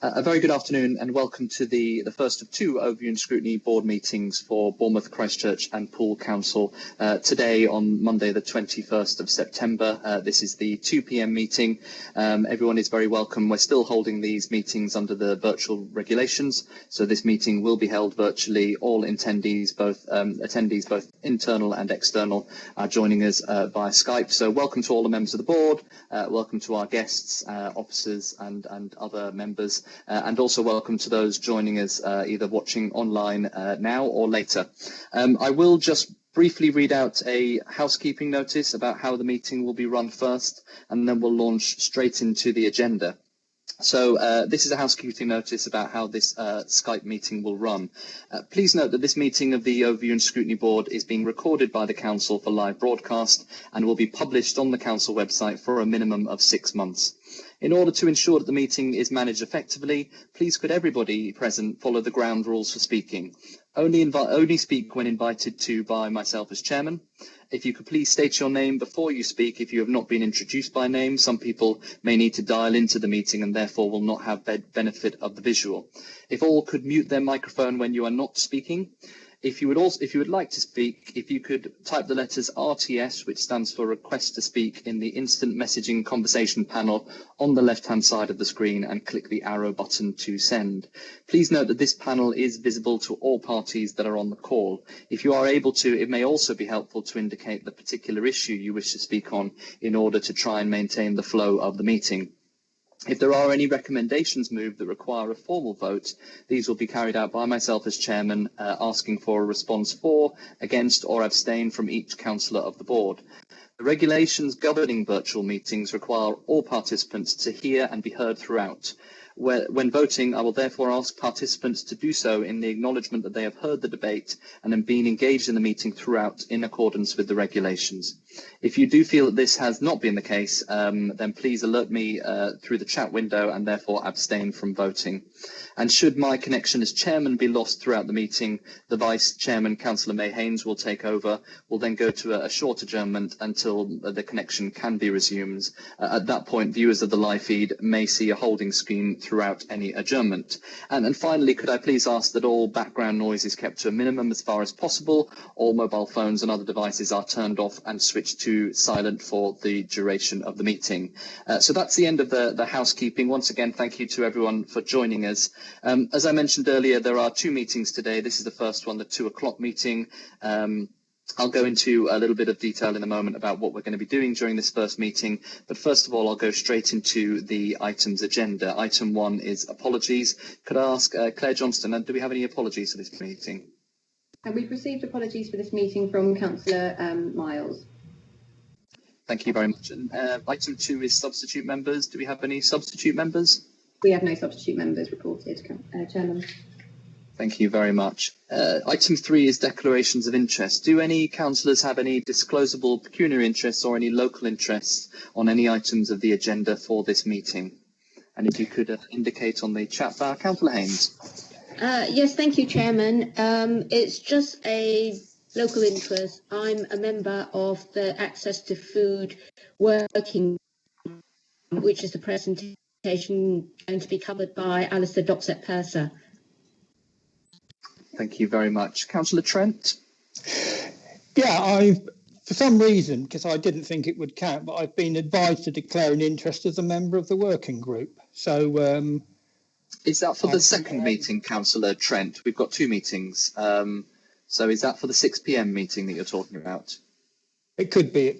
A very good afternoon and welcome to the first of two Overview and Scrutiny board meetings for Bournemouth, Christchurch and Poole Council today on Monday the 21st of September. This is the 2 p.m. meeting. Everyone is very welcome. We're still holding these meetings under the virtual regulations, so this meeting will be held virtually. All attendees, both internal and external, are joining us via Skype. So welcome to all the members of the board, welcome to our guests, officers and other members. And also welcome to those joining us either watching online now or later. I will just briefly read out a housekeeping notice about how the meeting will be run first, and then we'll launch straight into the agenda. So this is a housekeeping notice about how this Skype meeting will run. Please note that this meeting of the Overview and Scrutiny Board is being recorded by the Council for live broadcast and will be published on the Council website for a minimum of 6 months. In order to ensure that the meeting is managed effectively, please could everybody present follow the ground rules for speaking. Only speak when invited to by myself as chairman. If you could please state your name before you speak if you have not been introduced by name. Some people may need to dial into the meeting and therefore will not have benefit of the visual. If all could mute their microphone when you are not speaking. If you would like to speak, if you could type the letters RTS, which stands for Request to Speak, in the instant messaging conversation panel on the left-hand side of the screen and click the arrow button to send. Please note that this panel is visible to all parties that are on the call. If you are able to, it may also be helpful to indicate the particular issue you wish to speak on in order to try and maintain the flow of the meeting. If there are any recommendations moved that require a formal vote, these will be carried out by myself as chairman, asking for a response for, against or abstain from each councillor of the board. The regulations governing virtual meetings require all participants to hear and be heard throughout. When voting, I will therefore ask participants to do so in the acknowledgement that they have heard the debate and have been engaged in the meeting throughout in accordance with the regulations. If you do feel that this has not been the case, then please alert me through the chat window and therefore abstain from voting. And should my connection as chairman be lost throughout the meeting, the vice chairman, Councillor May Haynes, will take over. We'll then go to a short adjournment until the connection can be resumed. At that point, viewers of the live feed may see a holding screen throughout any adjournment. And finally, could I please ask that all background noise is kept to a minimum as far as possible. All mobile phones and other devices are turned off and switched to silent for the duration of the meeting. So that's the end of the housekeeping. Once again, thank you to everyone for joining us. As I mentioned earlier, there are two meetings today. This is the first one, the 2 o'clock meeting. I'll go into a little bit of detail in a moment about what we're going to be doing during this first meeting. But first of all, I'll go straight into the items agenda. Item 1 is apologies. Could I ask Claire Johnston, do we have any apologies for this meeting? We've received apologies for this meeting from Councillor Miles. Thank you very much. And item 2 is substitute members. Do we have any substitute members? We have no substitute members reported, Chairman. Thank you very much. Item 3 is declarations of interest. Do any councillors have any disclosable pecuniary interests or any local interests on any items of the agenda for this meeting? And if you could indicate on the chat bar, Councillor Haynes. Yes, thank you, Chairman. It's just a local interest. I'm a member of the Access to Food Working Group, which is the presentation going to be covered by Alistair Doxett-Purser. Thank you very much. Councillor Trent? Yeah, for some reason, because I didn't think it would count, but I've been advised to declare an interest as a member of the working group. So is that for the second meeting, Councillor Trent? We've got 2 meetings. So is that for the 6 p.m. meeting that you're talking about? It could be.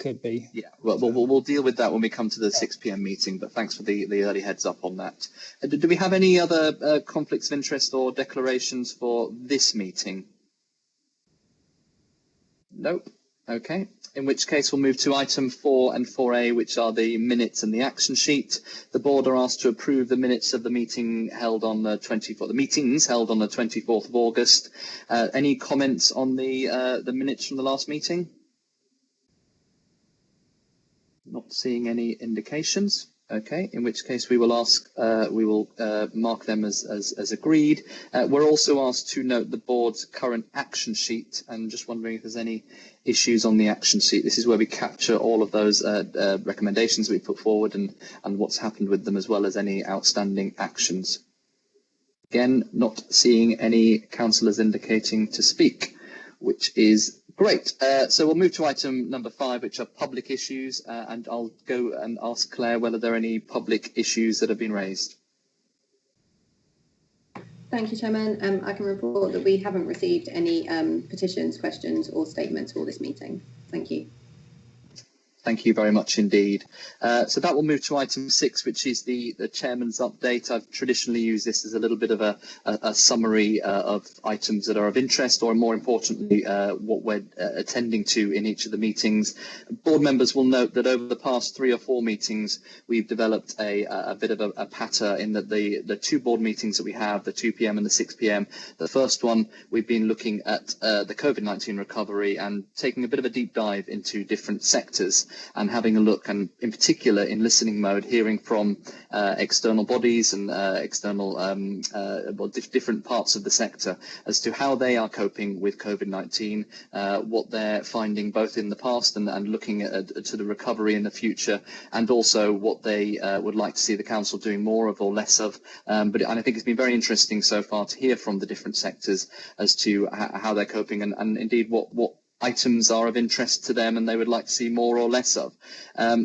Yeah, well, we'll deal with that when we come to the 6 p.m. meeting, but thanks for the early heads up on that. Do we have any other conflicts of interest or declarations for this meeting? Nope. Okay. In which case we'll move to item 4 and 4A, which are the minutes and the action sheet. The board are asked to approve the minutes of the meeting held on the 24th of August. Any comments on the minutes from the last meeting? Not seeing any indications. Okay, in which case we will mark them as agreed. We're also asked to note the board's current action sheet, and just wondering if there's any issues on the action sheet. This is where we capture all of those recommendations we put forward and what's happened with them, as well as any outstanding actions. Again, not seeing any councillors indicating to speak, which is great. So we'll move to item number 5, which are public issues, and I'll go and ask Claire whether there are any public issues that have been raised. Thank you, Chairman. I can report that we haven't received any petitions, questions or statements for this meeting. Thank you. Thank you very much indeed. So that will move to item 6, which is the chairman's update. I've traditionally used this as a little bit of a summary of items that are of interest, or more importantly, what we're attending to in each of the meetings. Board members will note that over the past 3 or 4 meetings, we've developed a bit of a pattern in that the 2 board meetings that we have, the 2 p.m. and the 6 p.m. The first one, we've been looking at the COVID-19 recovery and taking a bit of a deep dive into different sectors, and having a look, and in particular in listening mode, hearing from external bodies and different parts of the sector as to how they are coping with COVID-19, what they're finding both in the past and looking to the recovery in the future, and also what they would like to see the council doing more of or less of. And I think it's been very interesting so far to hear from the different sectors as to how they're coping, and indeed what items are of interest to them and they would like to see more or less of.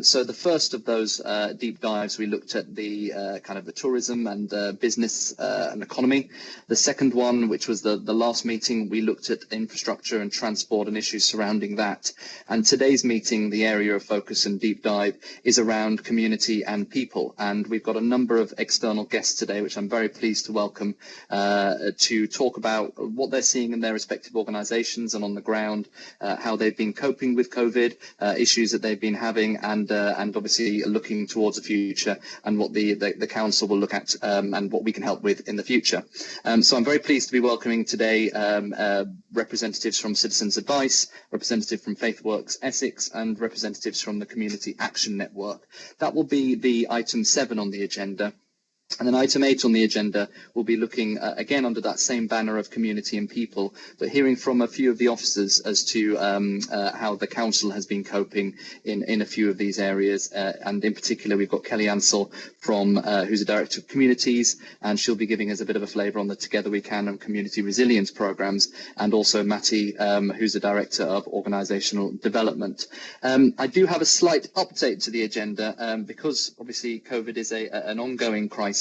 So the first of those deep dives, we looked at the kind of the tourism and business and economy. The second one, which was the last meeting, we looked at infrastructure and transport and issues surrounding that. And today's meeting, the area of focus and deep dive is around community and people. And we've got a number of external guests today, which I'm very pleased to welcome to talk about what they're seeing in their respective organisations and on the ground, how they've been coping with COVID, issues that they've been having, and obviously looking towards the future and what the council will look at and what we can help with in the future. So I'm very pleased to be welcoming today representatives from Citizens Advice, representative from FaithWorks Essex, and representatives from the Community Action Network. That will be the item 7 on the agenda. And then item 8 on the agenda will be looking again under that same banner of community and people, but hearing from a few of the officers as to how the council has been coping in a few of these areas. And in particular, we've got Kelly Ansell from who's a director of communities, and she'll be giving us a bit of a flavour on the Together We Can and community resilience programmes, and also Matty, who's the director of organisational development. I do have a slight update to the agenda because obviously COVID is an ongoing crisis.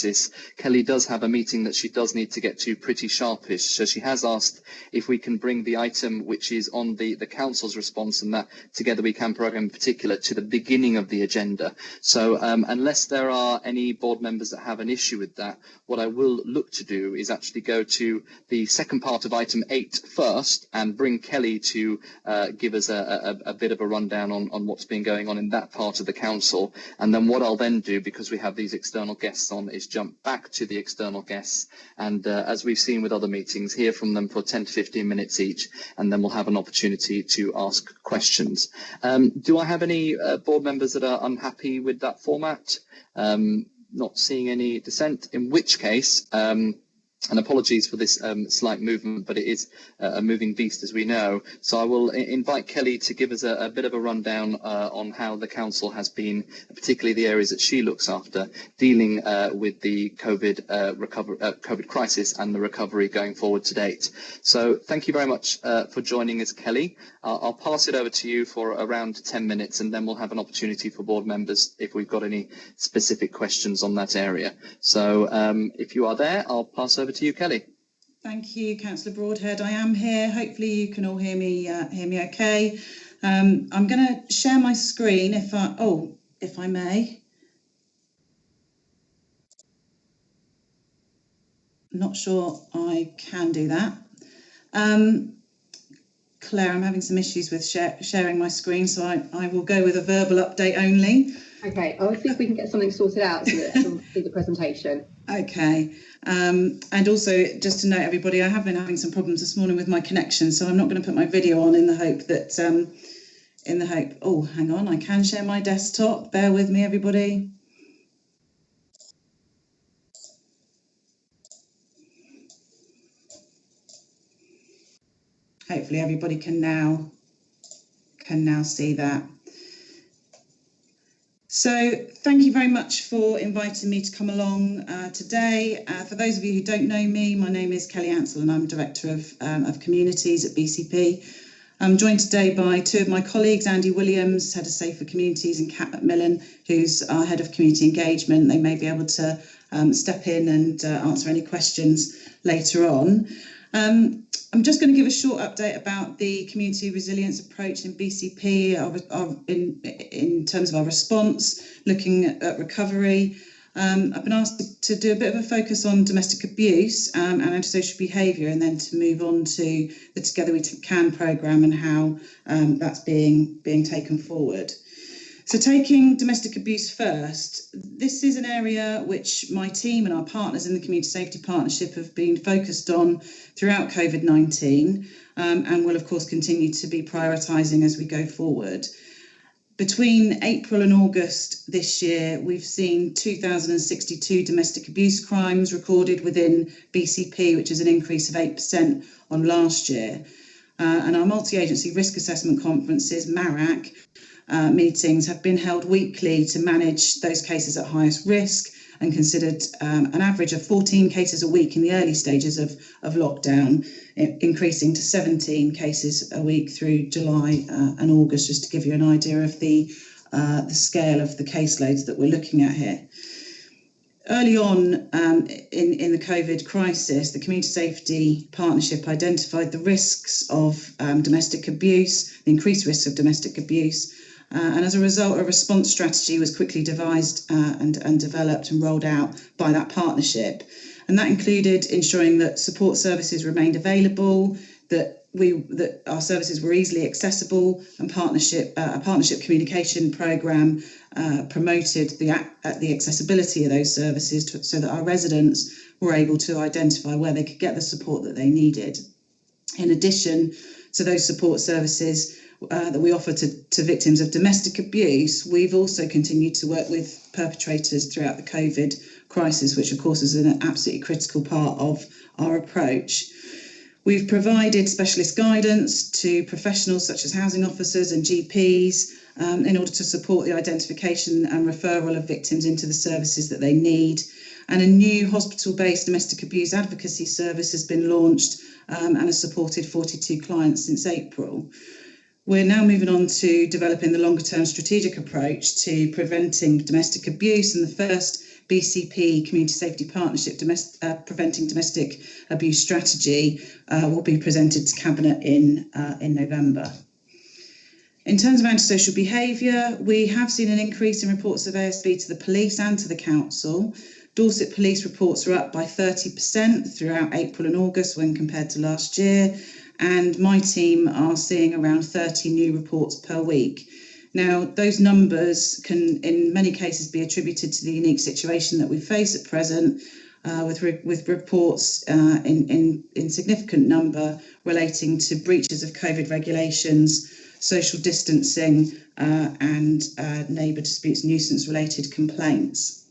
Kelly does have a meeting that she does need to get to pretty sharpish, so she has asked if we can bring the item which is on the council's response and that Together We Can programme in particular to the beginning of the agenda. So unless there are any board members that have an issue with that, what I will look to do is actually go to the second part of item 8 first and bring Kelly to give us a bit of a rundown on what's been going on in that part of the council. And then what I'll then do, because we have these external guests on, is jump back to the external guests and as we've seen with other meetings, hear from them for 10 to 15 minutes each, and then we'll have an opportunity to ask questions. Do I have any board members that are unhappy with that format? Not seeing any dissent, in which case and apologies for this slight movement, but it is a moving beast, as we know. So I will invite Kelly to give us a bit of a rundown on how the council has been, particularly the areas that she looks after, dealing with the COVID crisis and the recovery going forward to date. So thank you very much for joining us, Kelly. I'll pass it over to you for around 10 minutes, and then we'll have an opportunity for board members if we've got any specific questions on that area. So if you are there, I'll pass over to you, Kelly. Thank you, Councillor Broadhead. I am here. Hopefully you can all hear me okay. I'm going to share my screen if I may. Not sure I can do that. Claire, I'm having some issues with sharing my screen, so I will go with a verbal update only. Okay, I'll see if we can get something sorted out so that everyone can see the presentation. Okay, and also just to note, everybody, I have been having some problems this morning with my connection, so I'm not going to put my video on in the hope that, oh, hang on, I can share my desktop. Bear with me, everybody. Hopefully everybody can now see that. So thank you very much for inviting me to come along today. For those of you who don't know me, my name is Kelly Ansell and I'm Director of Communities at BCP. I'm joined today by two of my colleagues, Andy Williams, Head of Safer Communities, and Kat McMillan, who's our Head of Community Engagement. They may be able to step in and answer any questions later on. I'm just going to give a short update about the community resilience approach in BCP in terms of our response, looking at recovery. I've been asked to do a bit of a focus on domestic abuse and antisocial behaviour, and then to move on to the Together We Can programme and how that's being taken forward. So taking domestic abuse first, this is an area which my team and our partners in the Community Safety Partnership have been focused on throughout COVID-19 and will of course continue to be prioritising as we go forward. Between April and August this year, we've seen 2,062 domestic abuse crimes recorded within BCP, which is an increase of 8% on last year. And our multi-agency risk assessment conferences, MARAC, meetings have been held weekly to manage those cases at highest risk and considered an average of 14 cases a week in the early stages of lockdown, increasing to 17 cases a week through July and August, just to give you an idea of the scale of the caseloads that we're looking at here. Early on in the COVID crisis, the Community Safety Partnership identified the risks of domestic abuse, the increased risks of domestic abuse, and as a result, a response strategy was quickly devised and developed and rolled out by that partnership. And that included ensuring that support services remained available, that our services were easily accessible, and a partnership communication programme promoted the accessibility of those services so that our residents were able to identify where they could get the support that they needed. In addition to those support services that we offer to victims of domestic abuse, we've also continued to work with perpetrators throughout the COVID crisis, which of course is an absolutely critical part of our approach. We've provided specialist guidance to professionals such as housing officers and GPs in order to support the identification and referral of victims into the services that they need. And a new hospital-based domestic abuse advocacy service has been launched and has supported 42 clients since April. We're now moving on to developing the longer-term strategic approach to preventing domestic abuse, and the first BCP Community Safety Partnership Preventing Domestic Abuse Strategy will be presented to Cabinet in November. In terms of antisocial behaviour, we have seen an increase in reports of ASB to the police and to the council. Dorset police reports are up by 30% throughout April and August when compared to last year, and my team are seeing around 30 new reports per week. Now, those numbers can, in many cases, be attributed to the unique situation that we face at present, with reports in significant number relating to breaches of COVID regulations, social distancing, and neighbour disputes, nuisance-related complaints.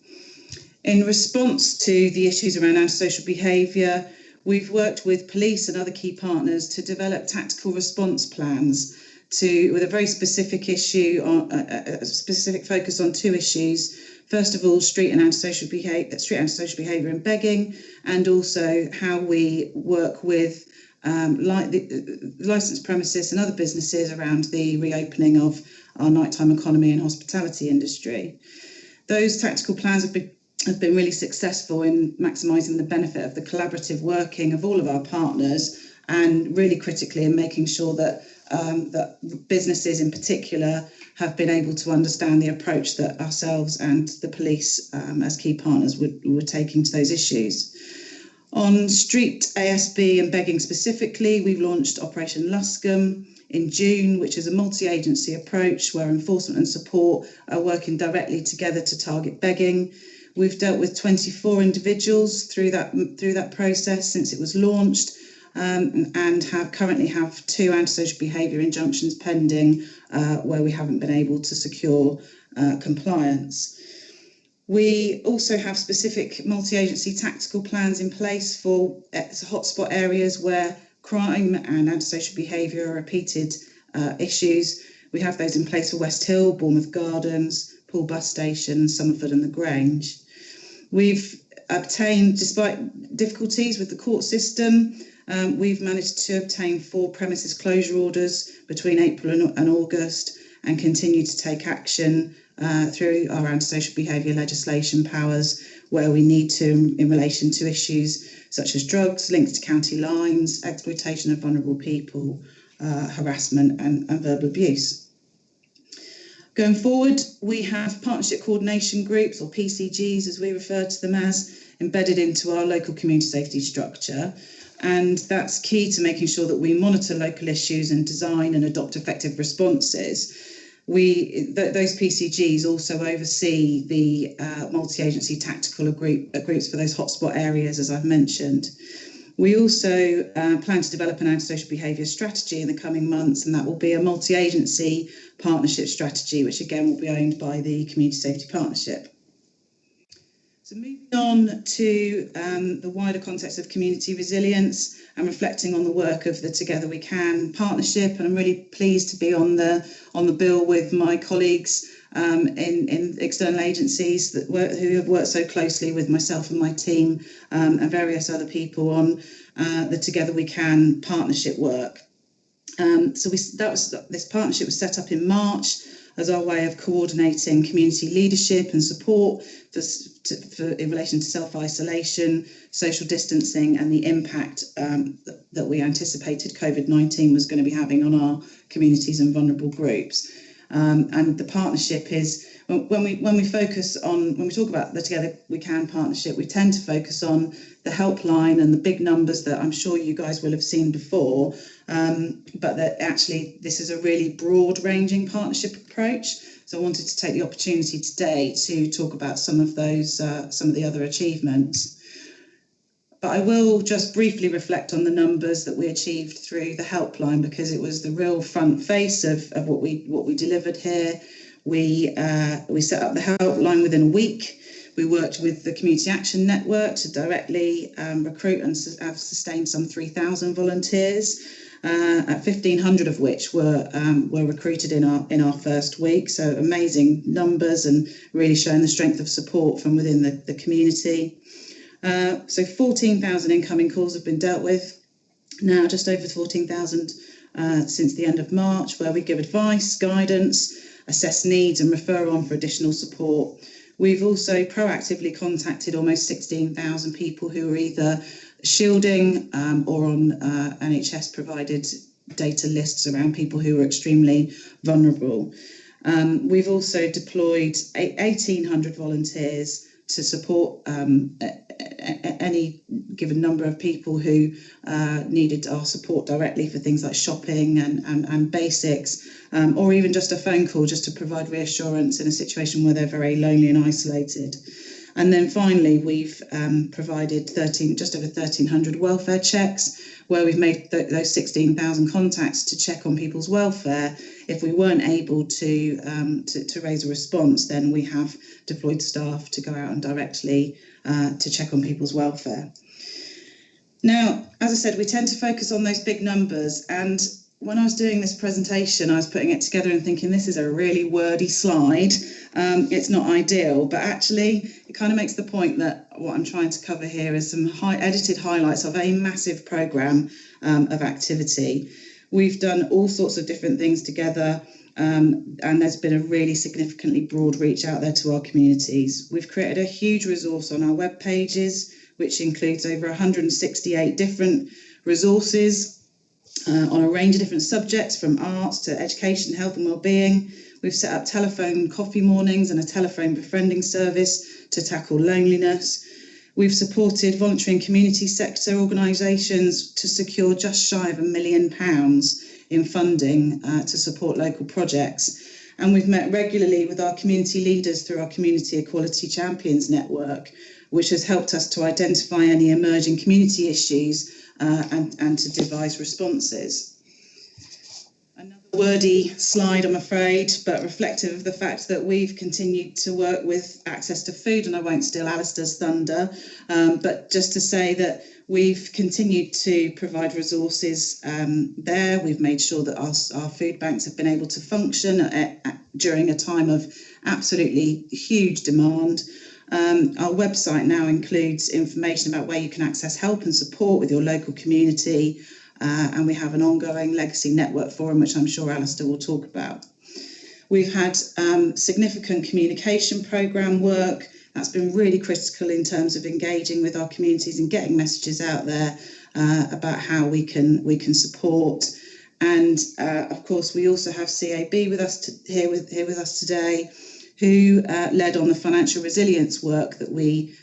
In response to the issues around antisocial behaviour, we've worked with police and other key partners to develop tactical response plans with a very specific issue, a specific focus on two issues. First of all, street antisocial behaviour and begging, and also how we work with licensed premises and other businesses around the reopening of our nighttime economy and hospitality industry. Those tactical plans have been really successful in maximising the benefit of the collaborative working of all of our partners, and really critically in making sure that businesses in particular have been able to understand the approach that ourselves and the police as key partners were taking to those issues. On street ASB and begging specifically, we've launched Operation Luscombe in June, which is a multi-agency approach where enforcement and support are working directly together to target begging. We've dealt with 24 individuals through that process since it was launched, and currently have 2 antisocial behaviour injunctions pending where we haven't been able to secure compliance. We also have specific multi-agency tactical plans in place for hotspot areas where crime and antisocial behaviour are repeated issues. We have those in place for West Hill, Bournemouth Gardens, Poole Bus Station, Somerford and the Grange. We've obtained, despite difficulties with the court system, we've managed to obtain 4 premises closure orders between April and August, and continue to take action through our antisocial behaviour legislation powers where we need to in relation to issues such as drugs, links to county lines, exploitation of vulnerable people, harassment and verbal abuse. Going forward, we have partnership coordination groups, or PCGs as we refer to them as, embedded into our local community safety structure. And that's key to making sure that we monitor local issues and design and adopt effective responses. Those PCGs also oversee the multi-agency tactical groups for those hotspot areas, as I've mentioned. We also plan to develop an antisocial behaviour strategy in the coming months, and that will be a multi-agency partnership strategy, which again will be owned by the Community Safety Partnership. So moving on to the wider context of community resilience and reflecting on the work of the Together We Can partnership, and I'm really pleased to be on the bill with my colleagues in external agencies who have worked so closely with myself and my team and various other people on the Together We Can partnership work. This partnership was set up in March as our way of coordinating community leadership and support in relation to self-isolation, social distancing and the impact that we anticipated COVID-19 was going to be having on our communities and vulnerable groups. And the partnership is, when we talk about the Together We Can partnership, we tend to focus on the helpline and the big numbers that I'm sure you guys will have seen before, but that actually this is a really broad-ranging partnership approach. So I wanted to take the opportunity today to talk about some of the other achievements. But I will just briefly reflect on the numbers that we achieved through the helpline, because it was the real front face of what we delivered here. We set up the helpline within a week. We worked with the Community Action Network to directly recruit and have sustained some 3,000 volunteers, 1,500 of which were recruited in our first week. So amazing numbers and really showing the strength of support from within the community. So 14,000 incoming calls have been dealt with. Now just over 14,000 since the end of March, where we give advice, guidance, assess needs and refer on for additional support. We've also proactively contacted almost 16,000 people who are either shielding or on NHS provided data lists around people who are extremely vulnerable. We've also deployed 1,800 volunteers to support any given number of people who needed our support directly for things like shopping and basics, or even just a phone call just to provide reassurance in a situation where they're very lonely and isolated. And then finally, we've provided just over 1,300 welfare checks, where we've made those 16,000 contacts to check on people's welfare. If we weren't able to raise a response, then we have deployed staff to go out and directly to check on people's welfare. Now, as I said, we tend to focus on those big numbers, and when I was doing this presentation, I was putting it together and thinking this is a really wordy slide. It's not ideal, but actually it kind of makes the point that what I'm trying to cover here is some edited highlights of a massive programme of activity. We've done all sorts of different things together, and there's been a really significantly broad reach out there to our communities. We've created a huge resource on our web pages, which includes over 168 different resources on a range of different subjects, from arts to education, health and wellbeing. We've set up telephone coffee mornings and a telephone befriending service to tackle loneliness. We've supported voluntary and community sector organisations to secure just shy of £1 million in funding to support local projects. And we've met regularly with our community leaders through our Community Equality Champions network, which has helped us to identify any emerging community issues and to devise responses. Another wordy slide, I'm afraid, but reflective of the fact that we've continued to work with access to food, and I won't steal Alistair's thunder, but just to say that we've continued to provide resources there. We've made sure that our food banks have been able to function during a time of absolutely huge demand. Our website now includes information about where you can access help and support with your local community, and we have an ongoing legacy network forum, which I'm sure Alistair will talk about. We've had significant communication programme work. That's been really critical in terms of engaging with our communities and getting messages out there about how we can support. And of course, we also have CAB with us here with us today, who led on the financial resilience work that we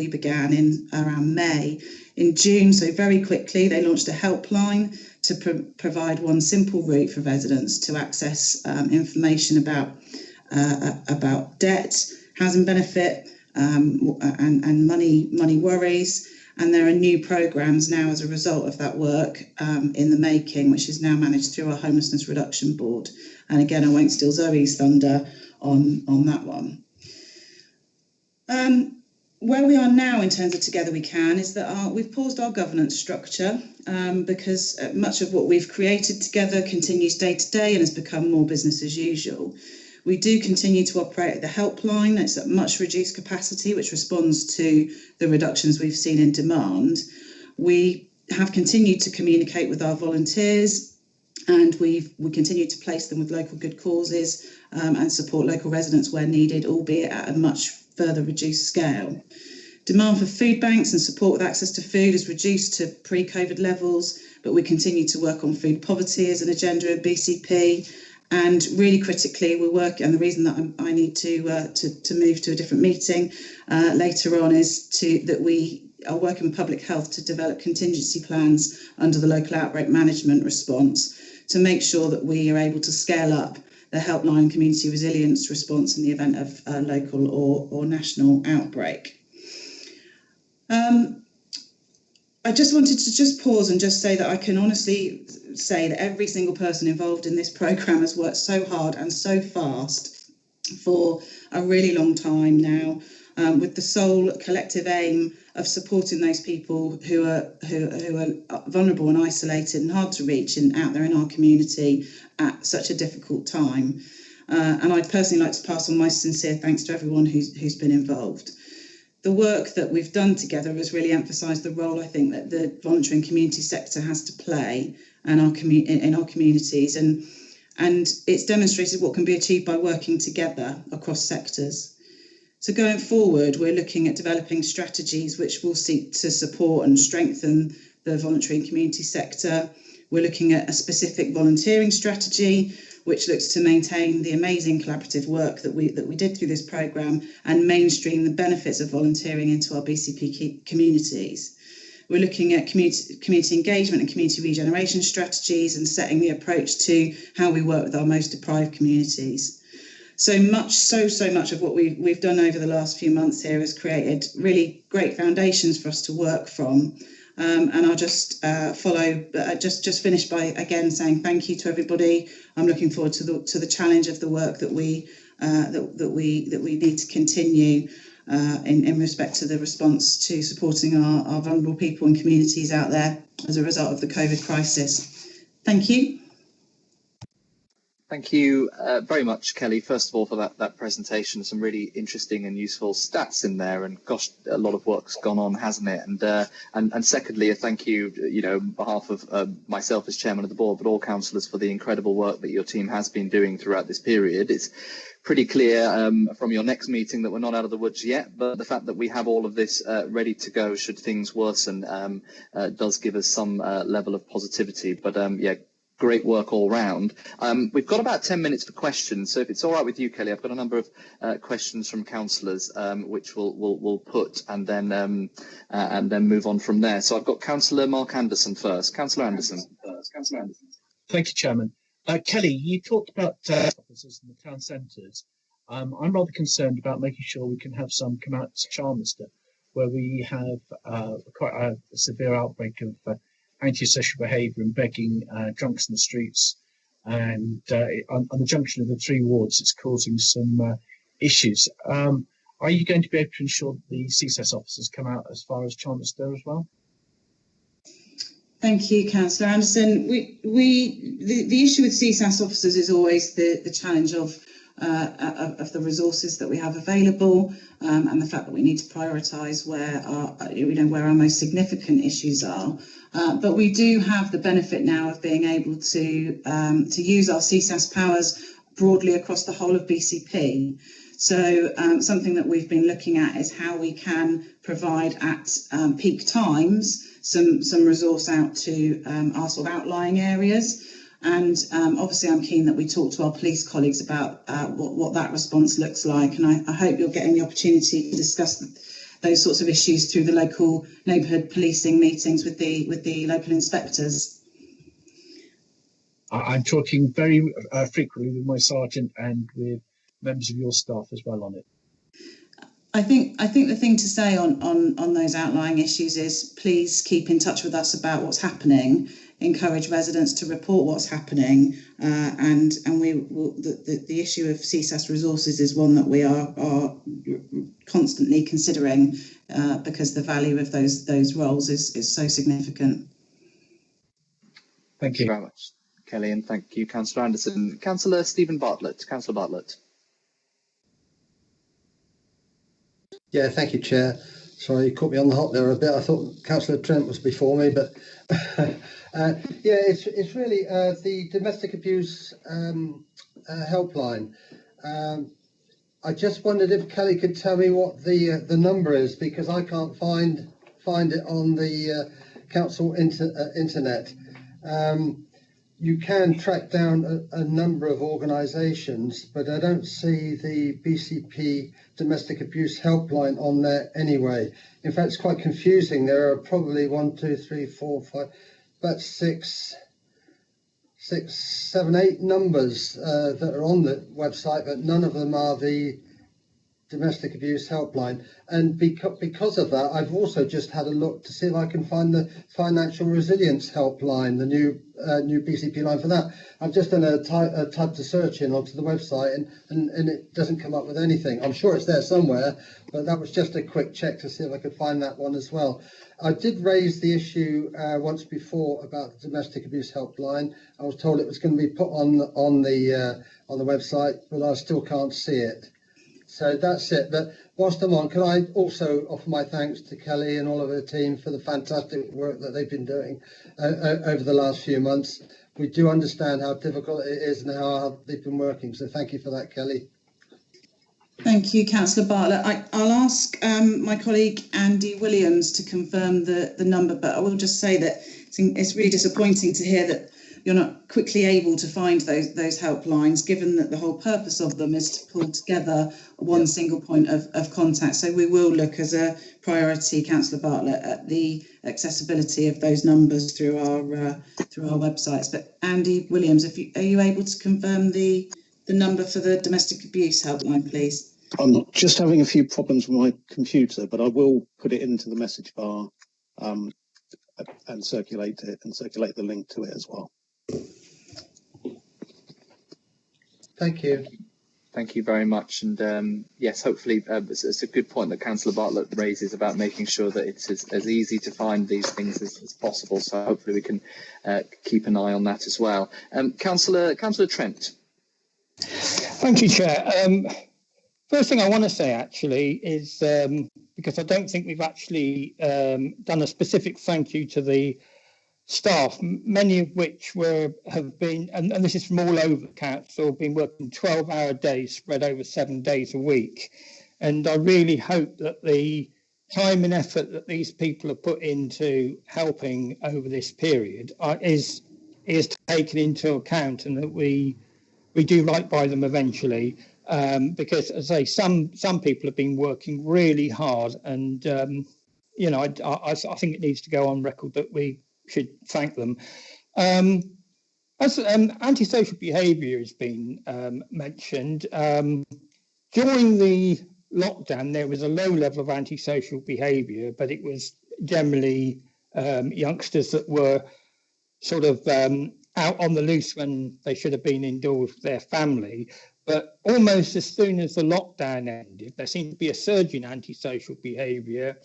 began in around May. In June, so very quickly, they launched a helpline to provide one simple route for residents to access information about debt, housing benefit, and money worries. And there are new programmes now as a result of that work in the making, which is now managed through our Homelessness Reduction Board. And again, I won't steal Zoe's thunder on that one. Where we are now in terms of Together We Can is that we've paused our governance structure because much of what we've created together continues day to day and has become more business as usual. We do continue to operate at the helpline. It's at much reduced capacity, which responds to the reductions we've seen in demand. We have continued to communicate with our volunteers, and we continue to place them with local good causes and support local residents where needed, albeit at a much further reduced scale. Demand for food banks and support with access to food is reduced to pre-COVID levels, but we continue to work on food poverty as an agenda at BCP. And really critically, we work, and the reason that I need to move to a different meeting later on is that we are working with public health to develop contingency plans under the local outbreak management response to make sure that we are able to scale up the helpline community resilience response in the event of a local or national outbreak. I just wanted to pause and just say that I can honestly say that every single person involved in this programme has worked so hard and so fast for a really long time now, with the sole collective aim of supporting those people who are vulnerable and isolated and hard to reach and out there in our community at such a difficult time. And I'd personally like to pass on my sincere thanks to everyone who's been involved. The work that we've done together has really emphasised the role I think that the voluntary and community sector has to play in our communities, and it's demonstrated what can be achieved by working together across sectors. So going forward, we're looking at developing strategies which will seek to support and strengthen the voluntary and community sector. We're looking at a specific volunteering strategy which looks to maintain the amazing collaborative work that we did through this programme and mainstream the benefits of volunteering into our BCP communities. We're looking at community engagement and community regeneration strategies and setting the approach to how we work with our most deprived communities. So much of what we've done over the last few months here has created really great foundations for us to work from. And I'll just just finish by again saying thank you to everybody. I'm looking forward to the challenge of the work that we need to continue in respect to the response to supporting our vulnerable people and communities out there as a result of the COVID crisis. Thank you. Thank you very much, Kelly, first of all, for that presentation. Some really interesting and useful stats in there, and gosh, a lot of work's gone on, hasn't it? And secondly, a thank you, on behalf of myself as chairman of the board, but all councillors, for the incredible work that your team has been doing throughout this period. It's pretty clear from your next meeting that we're not out of the woods yet, but the fact that we have all of this ready to go should things worsen does give us some level of positivity. But great work all round. We've got about 10 minutes for questions, so if it's all right with you, Kelly, I've got a number of questions from councillors which we'll put and then move on from there. So I've got Councillor Mark Anderson first. Councillor Anderson. Thank you, Chairman. Kelly, you talked about officers in the town centres. I'm rather concerned about making sure we can have some come out to Charmiston, where we have quite a severe outbreak of antisocial behaviour and begging, drunks in the streets, and on the junction of the three wards, it's causing some issues. Are you going to be able to ensure that the CSS officers come out as far as Charmiston as well? Thank you, Councillor Anderson. The issue with CSAS officers is always the challenge of of the resources that we have available, and the fact that we need to prioritise where our most significant issues are. But we do have the benefit now of being able to use our CSAS powers broadly across the whole of BCP. So something that we've been looking at is how we can provide at peak times some resource out to our sort of outlying areas. And obviously I'm keen that we talk to our police colleagues about what that response looks like. And I hope you're getting the opportunity to discuss those sorts of issues through the local neighbourhood policing meetings with the local inspectors. I'm talking very frequently with my sergeant and with members of your staff as well on it. I think the thing to say on those outlying issues is please keep in touch with us about what's happening. Encourage residents to report what's happening, and we will, the issue of CSAS resources is one that we are constantly considering because the value of those roles is so significant. Thank you very much, Kelly, and thank you, Councillor Anderson. Councillor Stephen Bartlett. Councillor Bartlett. Yeah, thank you, Chair. Sorry, you caught me on the hop there a bit. I thought Councillor Trent was before me, but yeah, it's really the domestic abuse helpline. I just wondered if Kelly could tell me what the number is, because I can't find it on the council internet. You can track down a number of organisations, but I don't see the BCP domestic abuse helpline on there anyway. In fact, it's quite confusing. There are probably 1, 2, 3, 4, 5, about 6, 7, 8 numbers that are on the website, but none of them are the domestic abuse helpline. And because of that, I've also just had a look to see if I can find the financial resilience helpline, the new BCP line for that. I've just done a type to search in onto the website, and it doesn't come up with anything. I'm sure it's there somewhere, but that was just a quick check to see if I could find that one as well. I did raise the issue once before about the domestic abuse helpline. I was told it was going to be put on the website, but I still can't see it. So that's it. But whilst I'm on, can I also offer my thanks to Kelly and all of her team for the fantastic work that they've been doing over the last few months. We do understand how difficult it is and how hard they've been working. So thank you for that, Kelly. Thank you, Councillor Bartlett. I'll ask my colleague Andy Williams to confirm the number, but I will just say that it's really disappointing to hear that you're not quickly able to find those helplines, given that the whole purpose of them is to pull together one single point of contact. So we will look as a priority, Councillor Bartlett, at the accessibility of those numbers through our websites. But Andy Williams, are you able to confirm the number for the domestic abuse helpline, please? I'm just having a few problems with my computer, but I will put it into the message bar and circulate it and circulate the link to it as well. Thank you. Thank you very much. And yes, hopefully it's a good point that Councillor Bartlett raises about making sure that it's as easy to find these things as possible. So hopefully we can keep an eye on that as well. Councillor Trent. Thank you, Chair. First thing I want to say actually is because I don't think we've actually done a specific thank you to the staff, many of which have been, and this is from all over the council, been working 12-hour days spread over 7 days a week. And I really hope that the time and effort that these people have put into helping over this period is taken into account, and that we do right by them eventually. Because, as I say, some people have been working really hard, and you know, I think it needs to go on record that we should thank them. As antisocial behaviour has been mentioned, during the lockdown there was a low level of antisocial behaviour, but it was generally youngsters that were sort of out on the loose when they should have been indoors with their family. But almost as soon as the lockdown ended, there seemed to be a surge in antisocial behaviour.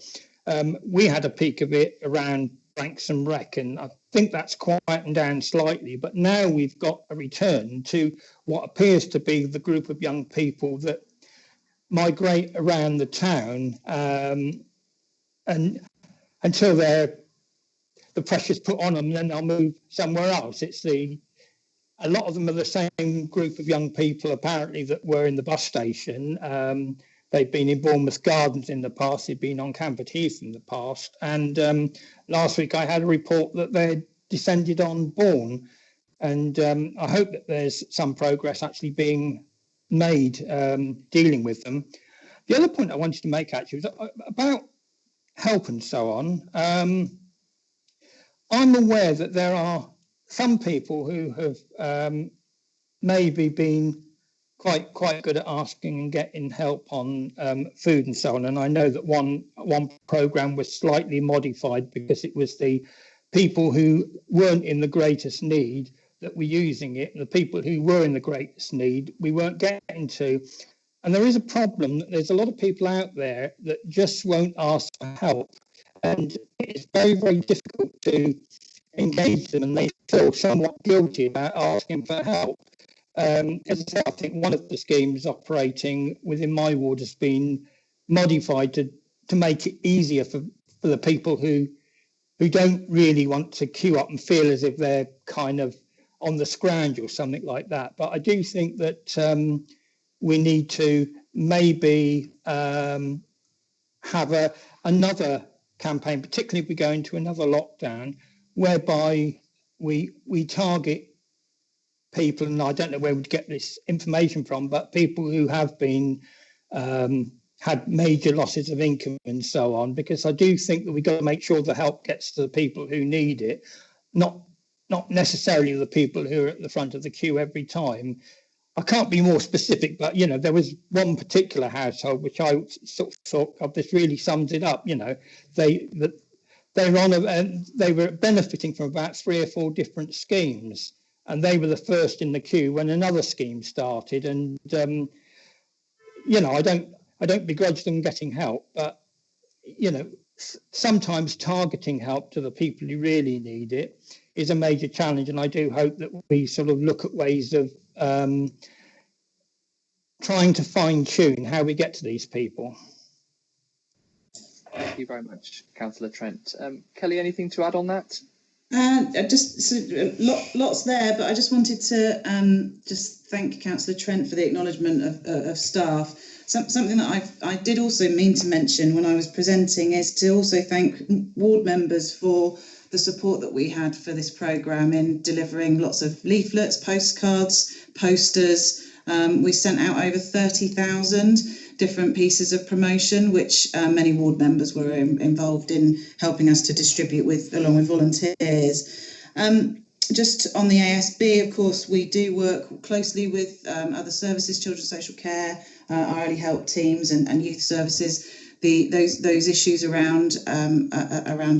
We had a peak of it around Wranksome Wreck, and I think that's quieting down slightly. But now we've got a return to what appears to be the group of young people that migrate around the town, and until the pressure's put on them, then they'll move somewhere else. A lot of them are the same group of young people, apparently, that were in the bus station. They've been in Bournemouth Gardens in the past. They've been on Camford Heath in the past. And last week I had a report that they descended on Bourne. And I hope that there's some progress actually being made dealing with them. The other point I wanted to make actually was about help and so on. I'm aware that there are some people who have maybe been quite good at asking and getting help on food and so on. And I know that one programme was slightly modified because it was the people who weren't in the greatest need that were using it, and the people who were in the greatest need we weren't getting to. And there is a problem that there's a lot of people out there that just won't ask for help. And it's very, very difficult to engage them, and they feel somewhat guilty about asking for help. As I say, I think one of the schemes operating within my ward has been modified to make it easier for the people who don't really want to queue up and feel as if they're kind of on the scrounge or something like that. But I do think that we need to maybe have another campaign, particularly if we go into another lockdown, whereby we target people, and I don't know where we'd get this information from, but people who have been had major losses of income and so on, because I do think that we've got to make sure the help gets to the people who need it, not necessarily the people who are at the front of the queue every time. I can't be more specific, but there was one particular household which I sort of thought, God, this really sums it up. They were benefiting from about 3 or 4 different schemes, and they were the first in the queue when another scheme started. And I don't begrudge them getting help, but sometimes targeting help to the people who really need it is a major challenge. And I do hope that we sort of look at ways of trying to fine-tune how we get to these people. Thank you very much, Councillor Trent. Kelly, anything to add on that? Lots there, but I just wanted to just thank Councillor Trent for the acknowledgement of staff. Something that I did also mean to mention when I was presenting is to also thank ward members for the support that we had for this programme in delivering lots of leaflets, postcards, posters. We sent out over 30,000 different pieces of promotion, which many ward members were involved in helping us to distribute along with volunteers. Just on the ASB, of course, we do work closely with other services, children's social care, our early help teams and youth services. Those issues around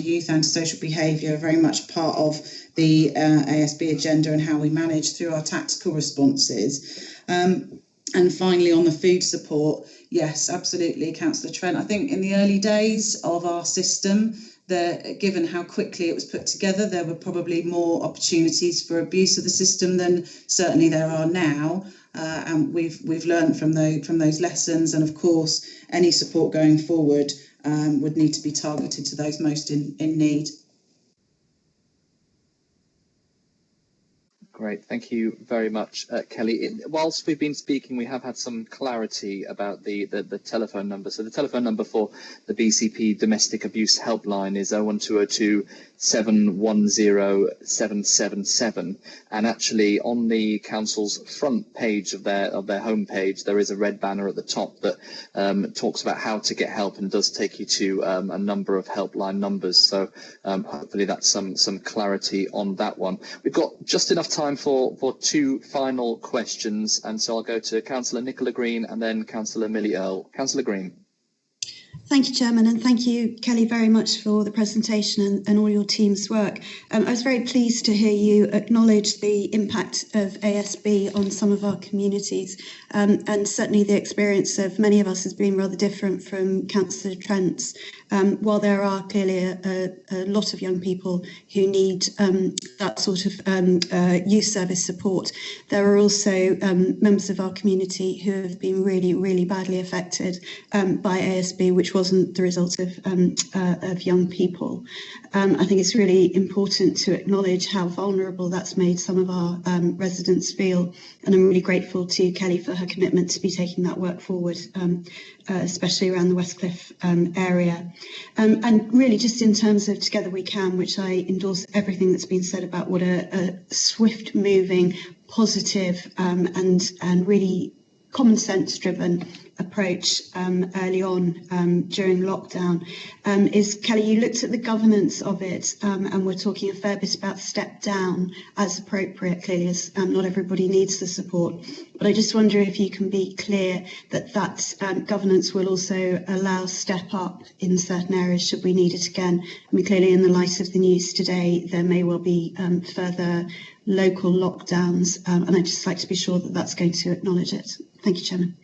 youth antisocial behaviour are very much part of the ASB agenda and how we manage through our tactical responses. And finally, on the food support, yes, absolutely, Councillor Trent. I think in the early days of our system, given how quickly it was put together, there were probably more opportunities for abuse of the system than certainly there are now. And we've learned from those lessons, and of course, any support going forward would need to be targeted to those most in need. Great, thank you very much, Kelly. Whilst we've been speaking, we have had some clarity about the telephone number. So the telephone number for the BCP Domestic Abuse Helpline is 01202 710 777. And actually, on the council's front page of their homepage, there is a red banner at the top that talks about how to get help and does take you to a number of helpline numbers. So hopefully that's some clarity on that one. We've got just enough time for 2 final questions, and so I'll go to Councillor Nicola Green and then Councillor Millie Earle. Councillor Green. Thank you, Chairman, and thank you, Kelly, very much for the presentation and all your team's work. I was very pleased to hear you acknowledge the impact of ASB on some of our communities, and certainly the experience of many of us has been rather different from Councillor Trent's. While there are clearly a lot of young people who need that sort of youth service support, there are also members of our community who have been really, really badly affected by ASB, which wasn't the result of young people. I think it's really important to acknowledge how vulnerable that's made some of our residents feel, and I'm really grateful to Kelly for her commitment to be taking that work forward, especially around the Westcliff area. And really just in terms of Together We Can, which I endorse everything that's been said about what a swift moving, positive and really common sense driven approach early on during lockdown is, Kelly, you looked at the governance of it and we're talking a fair bit about step down as appropriate, clearly, as not everybody needs the support. But I just wonder if you can be clear that that governance will also allow step up in certain areas should we need it again. I mean, clearly in the light of the news today, there may well be further local lockdowns, and I'd just like to be sure that that's going to acknowledge it. Thank you, Chairman.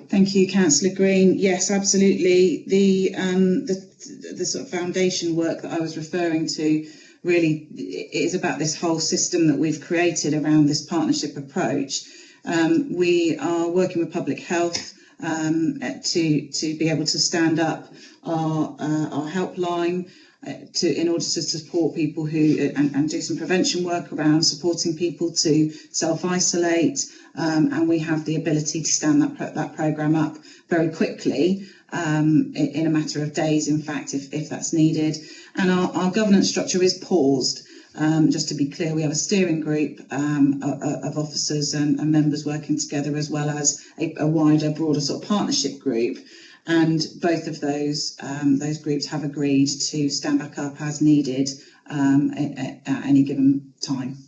Thank you, Councillor Green. Yes, absolutely. The sort of foundation work that I was referring to really is about this whole system that we've created around this partnership approach. We are working with public health to be able to stand up our helpline in order to support people who and do some prevention work around supporting people to self-isolate, and we have the ability to stand that programme up very quickly in a matter of days, in fact, if that's needed. And our governance structure is paused. Just to be clear, we have a steering group of officers and members working together, as well as a wider, broader sort of partnership group. And both of those groups have agreed to stand back up as needed at any given time.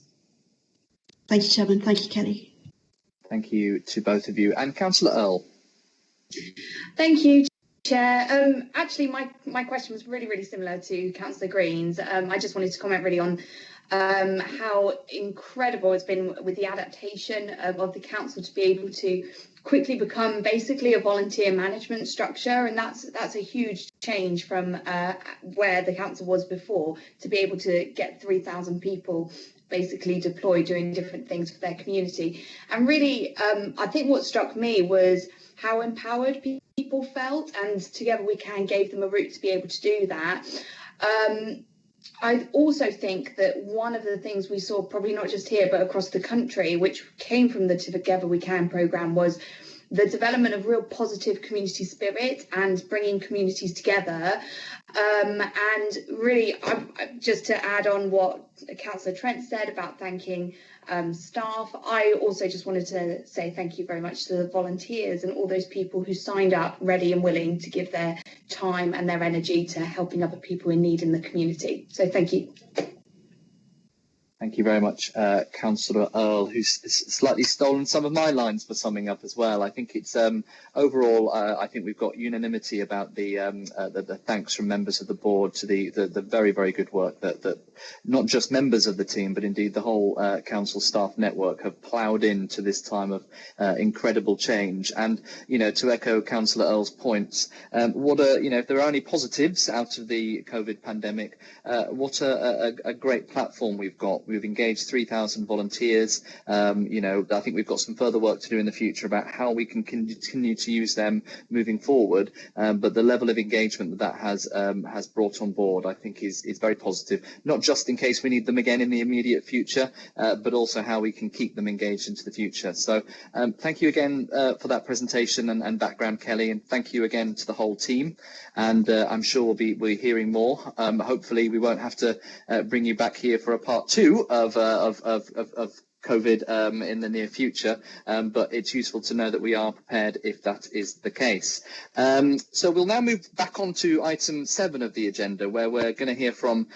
Thank you, Chairman. Thank you, Kelly. Thank you to both of you. And Councillor Earl. Thank you, Chair. Actually, my question was really similar to Councillor Green's. I just wanted to comment really on how incredible it's been with the adaptation of the council to be able to quickly become basically a volunteer management structure, and that's a huge change from where the council was before, to be able to get 3,000 people basically deployed doing different things for their community. And really, I think what struck me was how empowered people felt, and Together We Can gave them a route to be able to do that. I also think that one of the things we saw, probably not just here, but across the country, which came from the Together We Can programme, was the development of real positive community spirit and bringing communities together. And really, just to add on what Councillor Trent said about thanking staff, I also just wanted to say thank you very much to the volunteers and all those people who signed up ready and willing to give their time and their energy to helping other people in need in the community. So thank you. Thank you very much, Councillor Earl, who's slightly stolen some of my lines for summing up as well. I think it's overall, I think we've got unanimity about the thanks from members of the board to the very good work that not just members of the team, but indeed the whole council staff network have ploughed into this time of incredible change. And to echo Councillor Earl's points, if there are any positives out of the COVID pandemic, what a great platform we've got. We've engaged 3,000 volunteers. I think we've got some further work to do in the future about how we can continue to use them moving forward. But the level of engagement that has brought on board, I think, is very positive. Not just in case we need them again in the immediate future, but also how we can keep them engaged into the future. So thank you again for that presentation and background, Kelly, and thank you again to the whole team. And I'm sure we'll be hearing more. Hopefully, we won't have to bring you back here for a part 2 of COVID in the near future, but it's useful to know that we are prepared if that is the case. So we'll now move back on to item 7 of the agenda, where we're going to hear from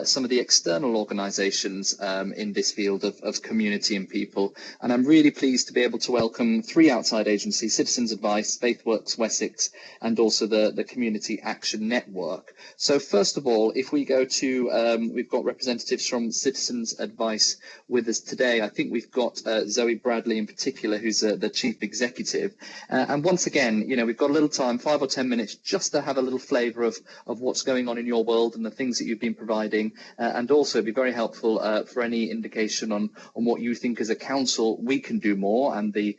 some of the external organisations in this field of community and people. And I'm really pleased to be able to welcome 3 outside agencies: Citizens Advice, FaithWorks Wessex, and also the Community Action Network. So first of all, if we go to, we've got representatives from Citizens Advice with us today. I think we've got Zoe Bradley in particular, who's the Chief Executive. And once again, you know, we've got a little time, 5 or 10 minutes, just to have a little flavour of what's going on in your world and the things that you've been providing. And also it'd be very helpful for any indication on what you think as a council we can do more, and the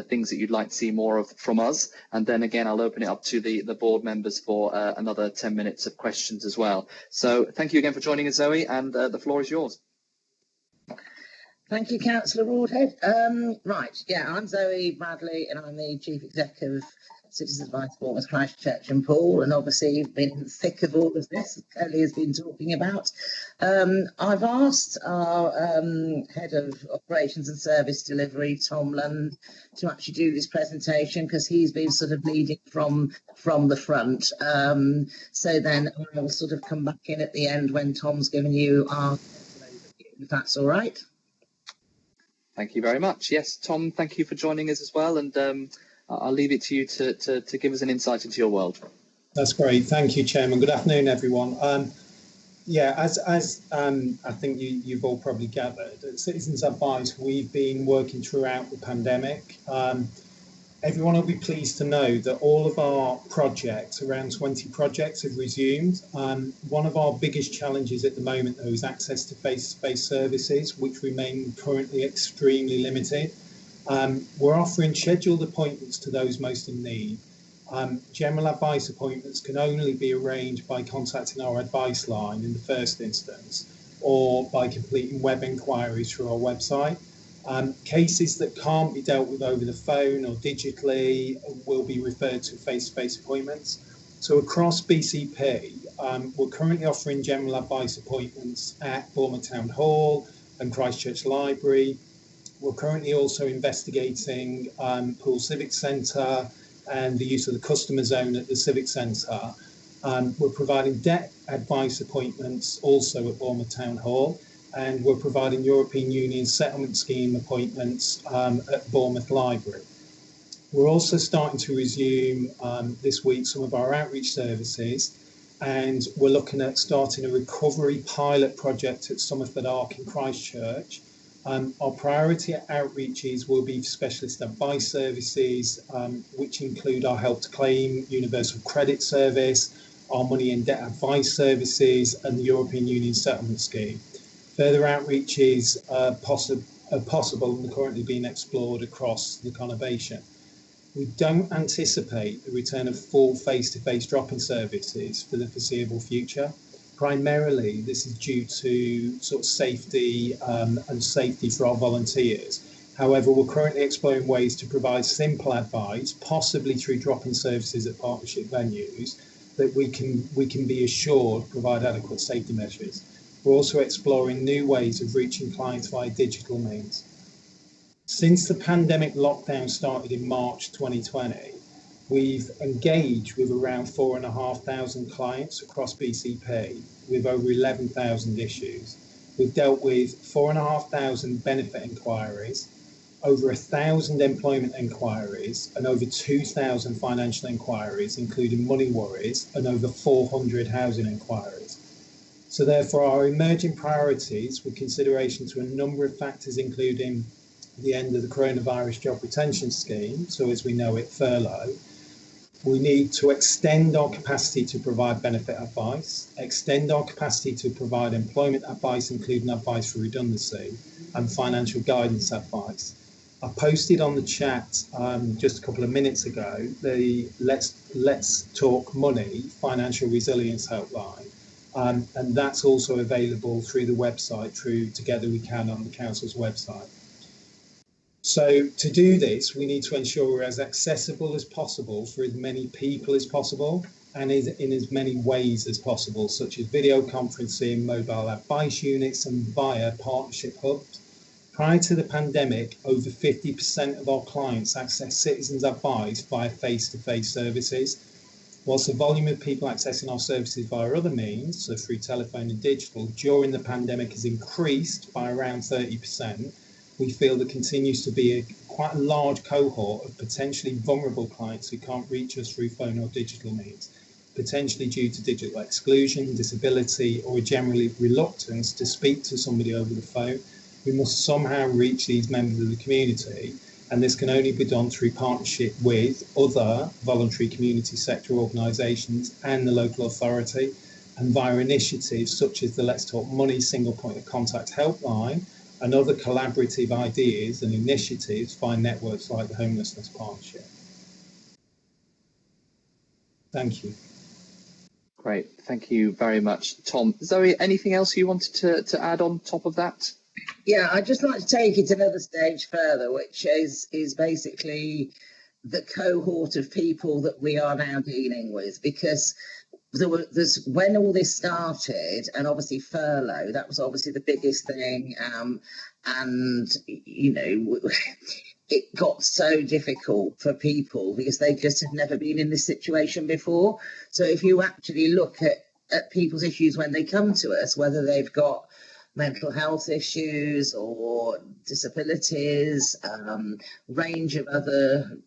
things that you'd like to see more of from us. And then again, I'll open it up to the board members for another 10 minutes of questions as well. So thank you again for joining us, Zoe, and the floor is yours. Thank you, Councillor Broadhead. Right, yeah, I'm Zoe Bradley, and I'm the Chief Executive of Citizens Advice Bournemouth, Christchurch and Poole, and obviously been in the thick of all of this, Kelly has been talking about. I've asked our Head of Operations and Service Delivery, Tom Lund, to actually do this presentation, because he's been sort of leading from the front. So then I'll sort of come back in at the end when Tom's given you our overview, if that's all right. Thank you very much. Yes, Tom, thank you for joining us as well, and I'll leave it to you to give us an insight into your world. That's great. Thank you, Chairman. Good afternoon, everyone. Yeah, as I think you've all probably gathered, at Citizens Advice, we've been working throughout the pandemic. Everyone will be pleased to know that all of our projects, around 20 projects, have resumed. One of our biggest challenges at the moment, though, is access to face-to-face services, which remain currently extremely limited. We're offering scheduled appointments to those most in need. General advice appointments can only be arranged by contacting our advice line in the first instance, or by completing web inquiries through our website. Cases that can't be dealt with over the phone or digitally will be referred to face-to-face appointments. So across BCP, we're currently offering general advice appointments at Bournemouth Town Hall and Christchurch Library. We're currently also investigating Poole Civic Centre and the use of the customer zone at the Civic Centre. We're providing debt advice appointments also at Bournemouth Town Hall, and we're providing European Union settlement scheme appointments at Bournemouth Library. We're also starting to resume this week some of our outreach services, and we're looking at starting a recovery pilot project at Somerford Ark in Christchurch. Our priority outreaches will be specialist advice services, which include our help to claim universal credit service, our money and debt advice services, and the European Union settlement scheme. Further outreaches are possible and are currently being explored across the conurbation. We don't anticipate the return of full face-to-face drop-in services for the foreseeable future. Primarily, this is due to sort of safety and safety for our volunteers. However, we're currently exploring ways to provide simple advice, possibly through drop-in services at partnership venues, that we can be assured provide adequate safety measures. We're also exploring new ways of reaching clients via digital means. Since the pandemic lockdown started in March 2020, we've engaged with around 4,500 clients across BCP with over 11,000 issues. We've dealt with 4,500 benefit inquiries, over 1,000 employment inquiries, and over 2,000 financial inquiries, including money worries, and over 400 housing inquiries. So therefore, our emerging priorities, with consideration to a number of factors, including the end of the coronavirus job retention scheme, so as we know it, furlough, we need to extend our capacity to provide benefit advice, extend our capacity to provide employment advice, including advice for redundancy, and financial guidance advice. I posted on the chat just a couple of minutes ago the Let's Talk Money financial resilience helpline. And that's also available through the website, through Together We Can on the council's website. So to do this, we need to ensure we're as accessible as possible for as many people as possible and in as many ways as possible, such as video conferencing, mobile advice units, and via partnership hubs. Prior to the pandemic, over 50% of our clients access citizens' advice via face-to-face services. Whilst the volume of people accessing our services via other means, so through telephone and digital, during the pandemic has increased by around 30%, we feel there continues to be quite a large cohort of potentially vulnerable clients who can't reach us through phone or digital means, potentially due to digital exclusion, disability, or a generally reluctance to speak to somebody over the phone. We must somehow reach these members of the community, and this can only be done through partnership with other voluntary community sector organisations and the local authority, and via initiatives such as the Let's Talk Money single point of contact helpline and other collaborative ideas and initiatives via networks like the Homelessness Partnership. Thank you. Great, thank you very much, Tom. Zoe, anything else you wanted to add on top of that? Yeah, I'd just like to take it another stage further, which is basically the cohort of people that we are now dealing with, because there's when all this started, and obviously furlough, that was obviously the biggest thing, and you know, it got so difficult for people because they just had never been in this situation before. So if you actually look at people's issues when they come to us, whether they've got mental health issues or disabilities, range of other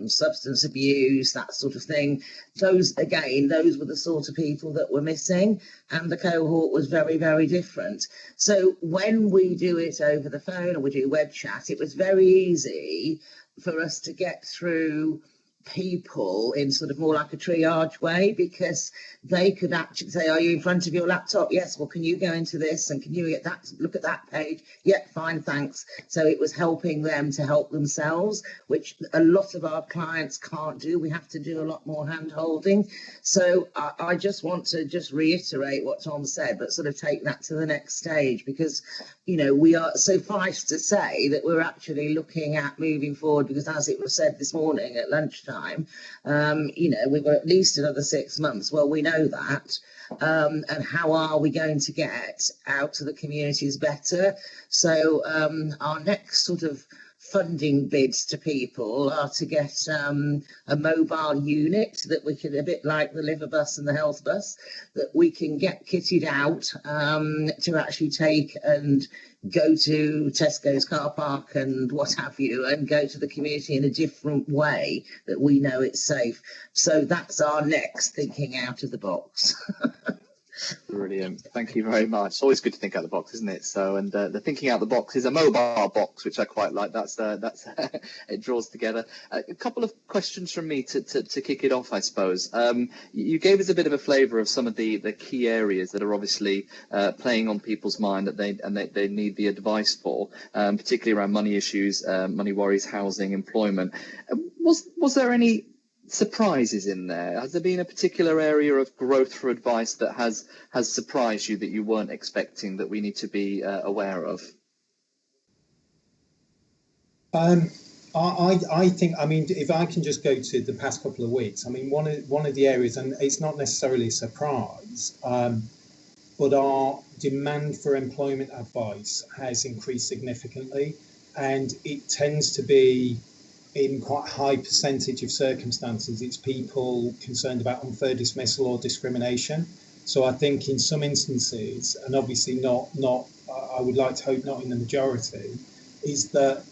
substance abuse, that sort of thing. Those were the sort of people that were missing, and the cohort was very, very different. So when we do it over the phone or we do web chat, it was very easy for us to get through people in sort of more like a triage way, because they could actually say, are you in front of your laptop? Yes. Well, can you go into this, and can you get that, look at that page? Yeah, fine, thanks. So it was helping them to help themselves, which a lot of our clients can't do. We have to do a lot more hand holding. So I just want to just reiterate what Tom said, but sort of take that to the next stage, because you know, we are, suffice to say that we're actually looking at moving forward, because as it was said this morning at lunchtime, you know, we've got at least another 6 months. Well, we know that. And how are we going to get out to the communities better? So our next sort of funding bids to people are to get a mobile unit that we can, a bit like the liver bus and the health bus, that we can get kitted out to actually take and go to Tesco's car park and what have you, and go to the community in a different way that we know it's safe. So that's our next thinking out of the box. Brilliant. Thank you very much. It's always good to think out the box, isn't it? So, and the thinking out the box is a mobile box, which I quite like. That's it draws together. A couple of questions from me to kick it off, I suppose. You gave us a bit of a flavour of some of the key areas that are obviously playing on people's mind that they need the advice for, particularly around money issues, money worries, housing, employment. Was there any surprises in there? Has there been a particular area of growth for advice that has surprised you that you weren't expecting, that we need to be aware of? I think, I mean, if I can just go to the past couple of weeks, I mean, one of the areas, and it's not necessarily a surprise, but our demand for employment advice has increased significantly, and it tends to be in quite a high percentage of circumstances, it's people concerned about unfair dismissal or discrimination. So I think in some instances, and obviously not, I would like to hope not in the majority, is that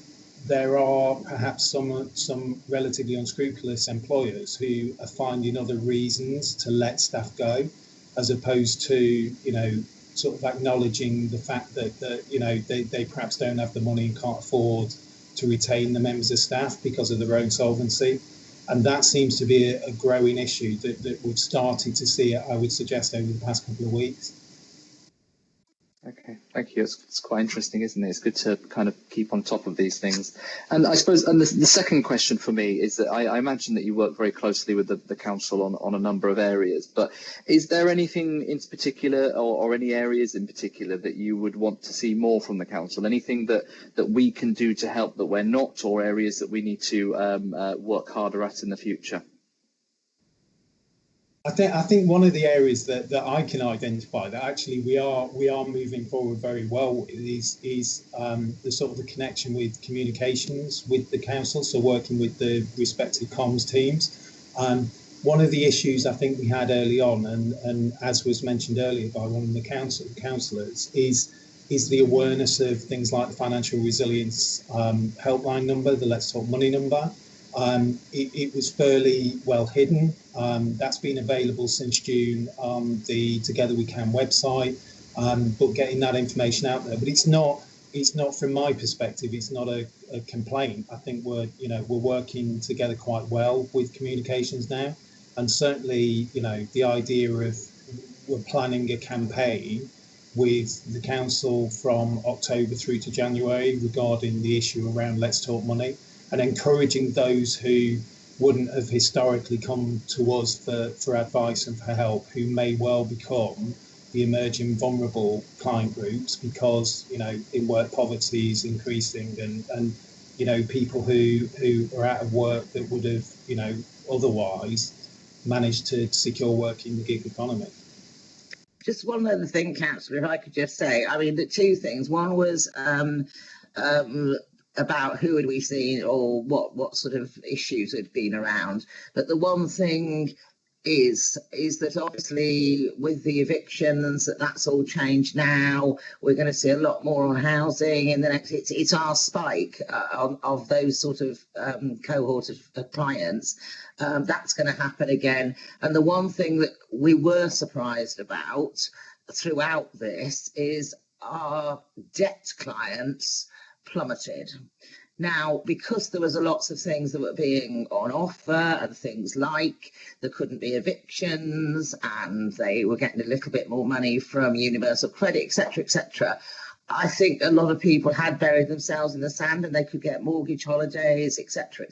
there are perhaps some relatively unscrupulous employers who are finding other reasons to let staff go, as opposed to, you know, sort of acknowledging the fact that you know, they perhaps don't have the money and can't afford to retain the members of staff because of their own solvency. And that seems to be a growing issue that we've started to see, I would suggest, over the past couple of weeks. Okay, thank you. It's quite interesting, isn't it? It's good to kind of keep on top of these things. And I suppose, and the second question for me is that I imagine that you work very closely with the council on a number of areas, but is there anything in particular, or any areas in particular that you would want to see more from the council? Anything that we can do to help that we're not, or areas that we need to work harder at in the future? I think one of the areas that I can identify that actually we are moving forward very well with is the sort of the connection with communications with the council, so working with the respective comms teams. One of the issues I think we had early on, and as was mentioned earlier by one of the councillors, is the awareness of things like the financial resilience helpline number, the Let's Talk Money number. It was fairly well hidden. That's been available since June on the Together We Can website, but getting that information out there. But it's not from my perspective, it's not a complaint. I think we're working together quite well with communications now. And certainly, the idea of we're planning a campaign with the council from October through to January regarding the issue around Let's Talk Money, and encouraging those who wouldn't have historically come to us for advice and for help, who may well become the emerging vulnerable client groups, because in work poverty is increasing, and people who are out of work that would have otherwise managed to secure work in the gig economy. Just one other thing, Councillor, if I could just say, I mean, the two things. One was about who had we seen, or what sort of issues had been around. But the one thing is that obviously with the evictions, that's all changed now. We're going to see a lot more on housing in the next. It's our spike of those sort of cohort of clients. That's going to happen again. And the one thing that we were surprised about throughout this is our debt clients plummeted. Now, because there was lots of things that were being on offer, and things like there couldn't be evictions, and they were getting a little bit more money from Universal Credit, etc., I think a lot of people had buried themselves in the sand, and they could get mortgage holidays, etc.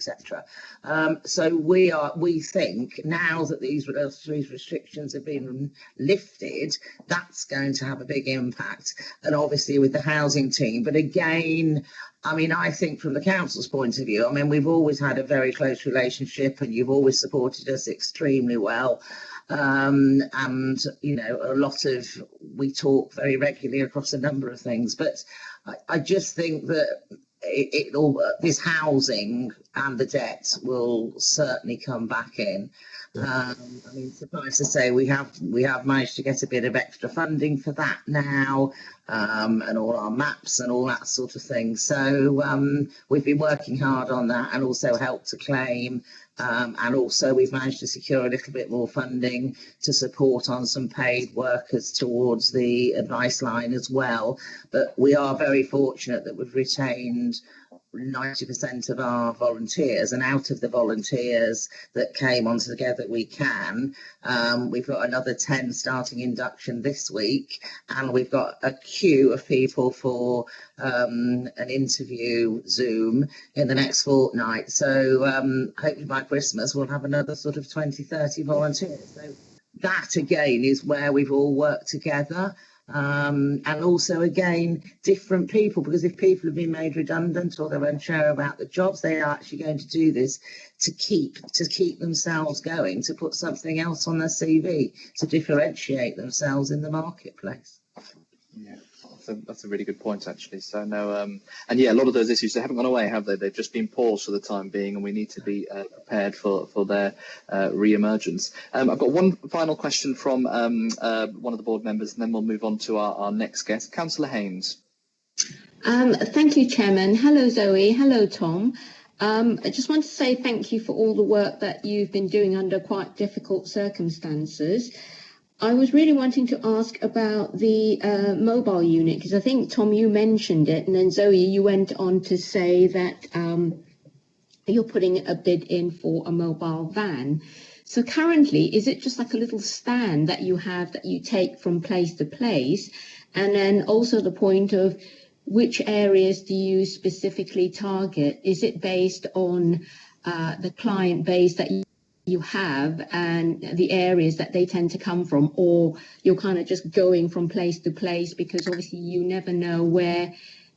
So we think now that these restrictions have been lifted, that's going to have a big impact, and obviously with the housing team. But again, I mean, I think from the council's point of view, I mean, we've always had a very close relationship, and you've always supported us extremely well. And a lot of, we talk very regularly across a number of things, but I just think that this housing and the debt will certainly come back in. I mean, suffice to say, we have managed to get a bit of extra funding for that now, and all our maps and all that sort of thing. So we've been working hard on that, and also Help to Claim. And also we've managed to secure a little bit more funding to support on some paid workers towards the advice line as well. But we are very fortunate that we've retained 90% of our volunteers, and out of the volunteers that came on Together We Can, we've got another 10 starting induction this week, and we've got a queue of people for an interview Zoom in the next fortnight. So hopefully by Christmas we'll have another sort of 20-30 volunteers. So that again is where we've all worked together. And also, again, different people, because if people have been made redundant or they're unsure about the jobs, they are actually going to do this to keep themselves going, to put something else on their CV, to differentiate themselves in the marketplace. Yeah, that's a really good point, actually. So no, and yeah, a lot of those issues, they haven't gone away, have they? They've just been paused for the time being, and we need to be prepared for their re-emergence. I've got one final question from one of the board members, and then we'll move on to our next guest, Councillor Haynes. Thank you, Chairman. Hello, Zoe. Hello, Tom. I just want to say thank you for all the work that you've been doing under quite difficult circumstances. I was really wanting to ask about the mobile unit, because I think, Tom, you mentioned it, and then Zoe, you went on to say that you're putting a bid in for a mobile van. So currently, is it just like a little stand that you have that you take from place to place? And then also the point of which areas do you specifically target? Is it based on the client base that you have and the areas that they tend to come from, or you're kind of just going from place to place, because obviously you never know where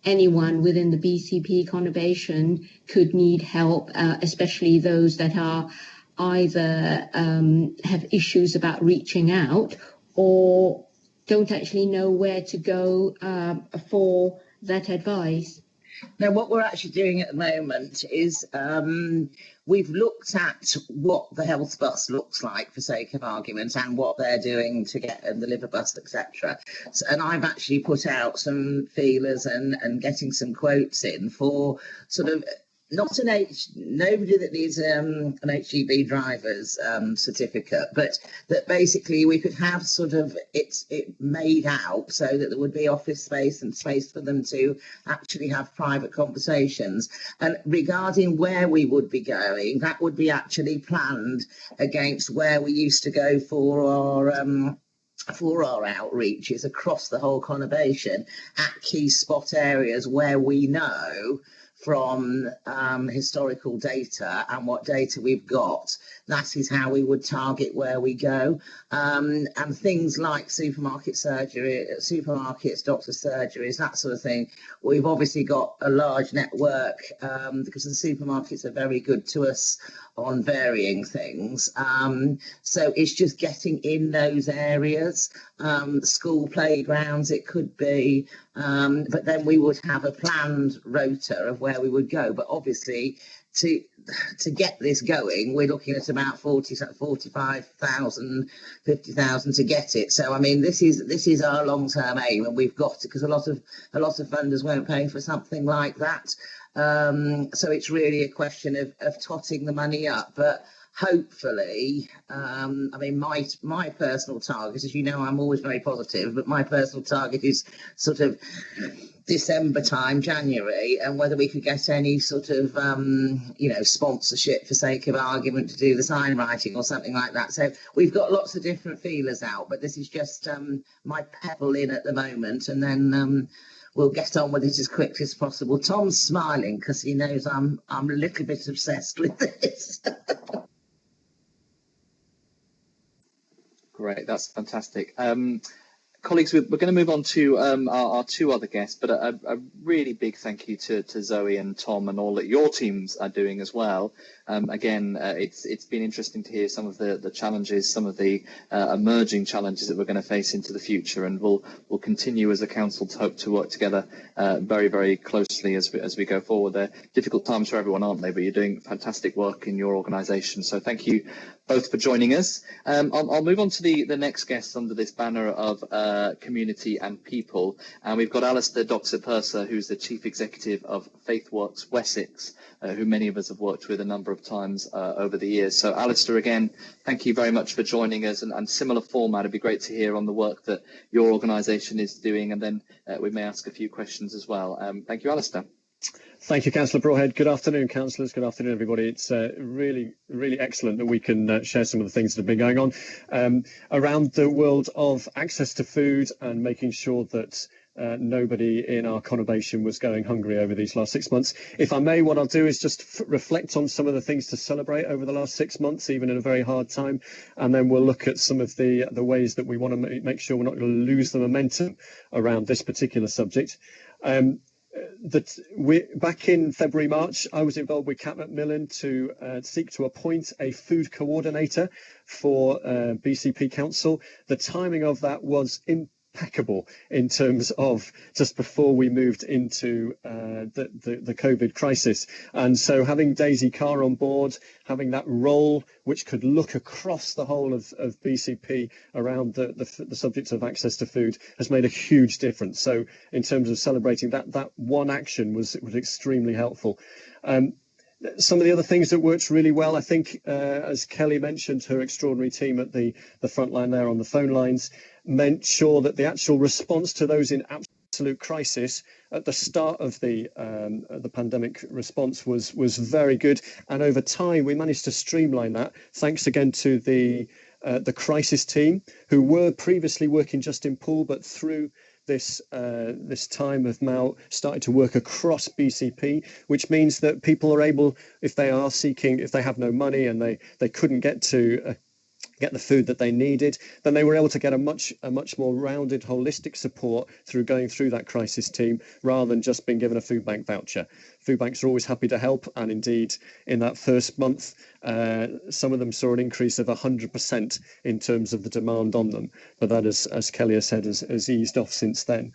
anyone within the BCP conurbation could need help, especially those that are either have issues about reaching out or don't actually know where to go for that advice? Now, what we're actually doing at the moment is we've looked at what the health bus looks like, for sake of argument, and what they're doing to get the liver bus, etc. And I've actually put out some feelers and getting some quotes in for sort of not nobody that needs an HGV driver's certificate, but that basically we could have sort of it made out so that there would be office space and space for them to actually have private conversations. And regarding where we would be going, that would be actually planned against where we used to go for our outreaches across the whole conurbation at key spot areas where we know from historical data and what data we've got, that is how we would target where we go. And things like supermarket surgery, supermarkets, doctor surgeries, that sort of thing. We've obviously got a large network because the supermarkets are very good to us on varying things. So it's just getting in those areas, school playgrounds it could be, but then we would have a planned rota of where we would go. But obviously to get this going, we're looking at about 45,000, 50,000 to get it. So I mean, this is our long-term aim, and we've got to, because a lot of funders won't pay for something like that. So it's really a question of totting the money up, but hopefully, I mean, my personal target, as you know, I'm always very positive, but my personal target is sort of December time, January, and whether we could get any sort of, sponsorship, for sake of argument, to do the sign writing or something like that. So we've got lots of different feelers out, but this is just my pebble in at the moment, and then we'll get on with it as quickly as possible. Tom's smiling because he knows I'm a little bit obsessed with this. Great, that's fantastic. Colleagues, we're going to move on to our two other guests, but a really big thank you to Zoe and Tom and all that your teams are doing as well. Again, it's been interesting to hear some of the challenges, some of the emerging challenges that we're going to face into the future, and we'll continue as a council to hope to work together very, very closely as we go forward. They're difficult times for everyone, aren't they? But you're doing fantastic work in your organisation, so thank you both for joining us. I'll move on to the next guests under this banner of community and people, and we've got Alistair Doxer-Purser, who's the Chief Executive of FaithWorks Wessex, who many of us have worked with a number of times over the years. So Alistair, again, thank you very much for joining us, and similar format, it'd be great to hear on the work that your organisation is doing, and then we may ask a few questions as well. Thank you, Alistair. Thank you, Councillor Broadhead. Good afternoon, councillors. Good afternoon, everybody. It's really, really excellent that we can share some of the things that have been going on around the world of access to food and making sure that nobody in our conurbation was going hungry over these last 6 months. If I may, what I'll do is just reflect on some of the things to celebrate over the last 6 months, even in a very hard time, and then we'll look at some of the ways that we want to make sure we're not going to lose the momentum around this particular subject. Back in February, March, I was involved with Cat Macmillan to seek to appoint a food coordinator for BCP Council. The timing of that was impeccable in terms of just before we moved into the COVID crisis. And so having Daisy Carr on board, having that role which could look across the whole of BCP around the subject of access to food has made a huge difference. So in terms of celebrating that one action was extremely helpful. Some of the other things that worked really well, I think, as Kelly mentioned, her extraordinary team at the front line there on the phone lines meant sure that the actual response to those in absolute crisis at the start of the pandemic response was very good, and over time we managed to streamline that, thanks again to the crisis team, who were previously working just in Poole, but through this time have now started to work across BCP, which means that people are able, if they have no money and they couldn't get to get the food that they needed, then they were able to get a much more rounded, holistic support through going through that crisis team rather than just being given a food bank voucher. Food banks are always happy to help, and indeed in that first month some of them saw an increase of 100% in terms of the demand on them, but that, as Kelly has said, has eased off since then.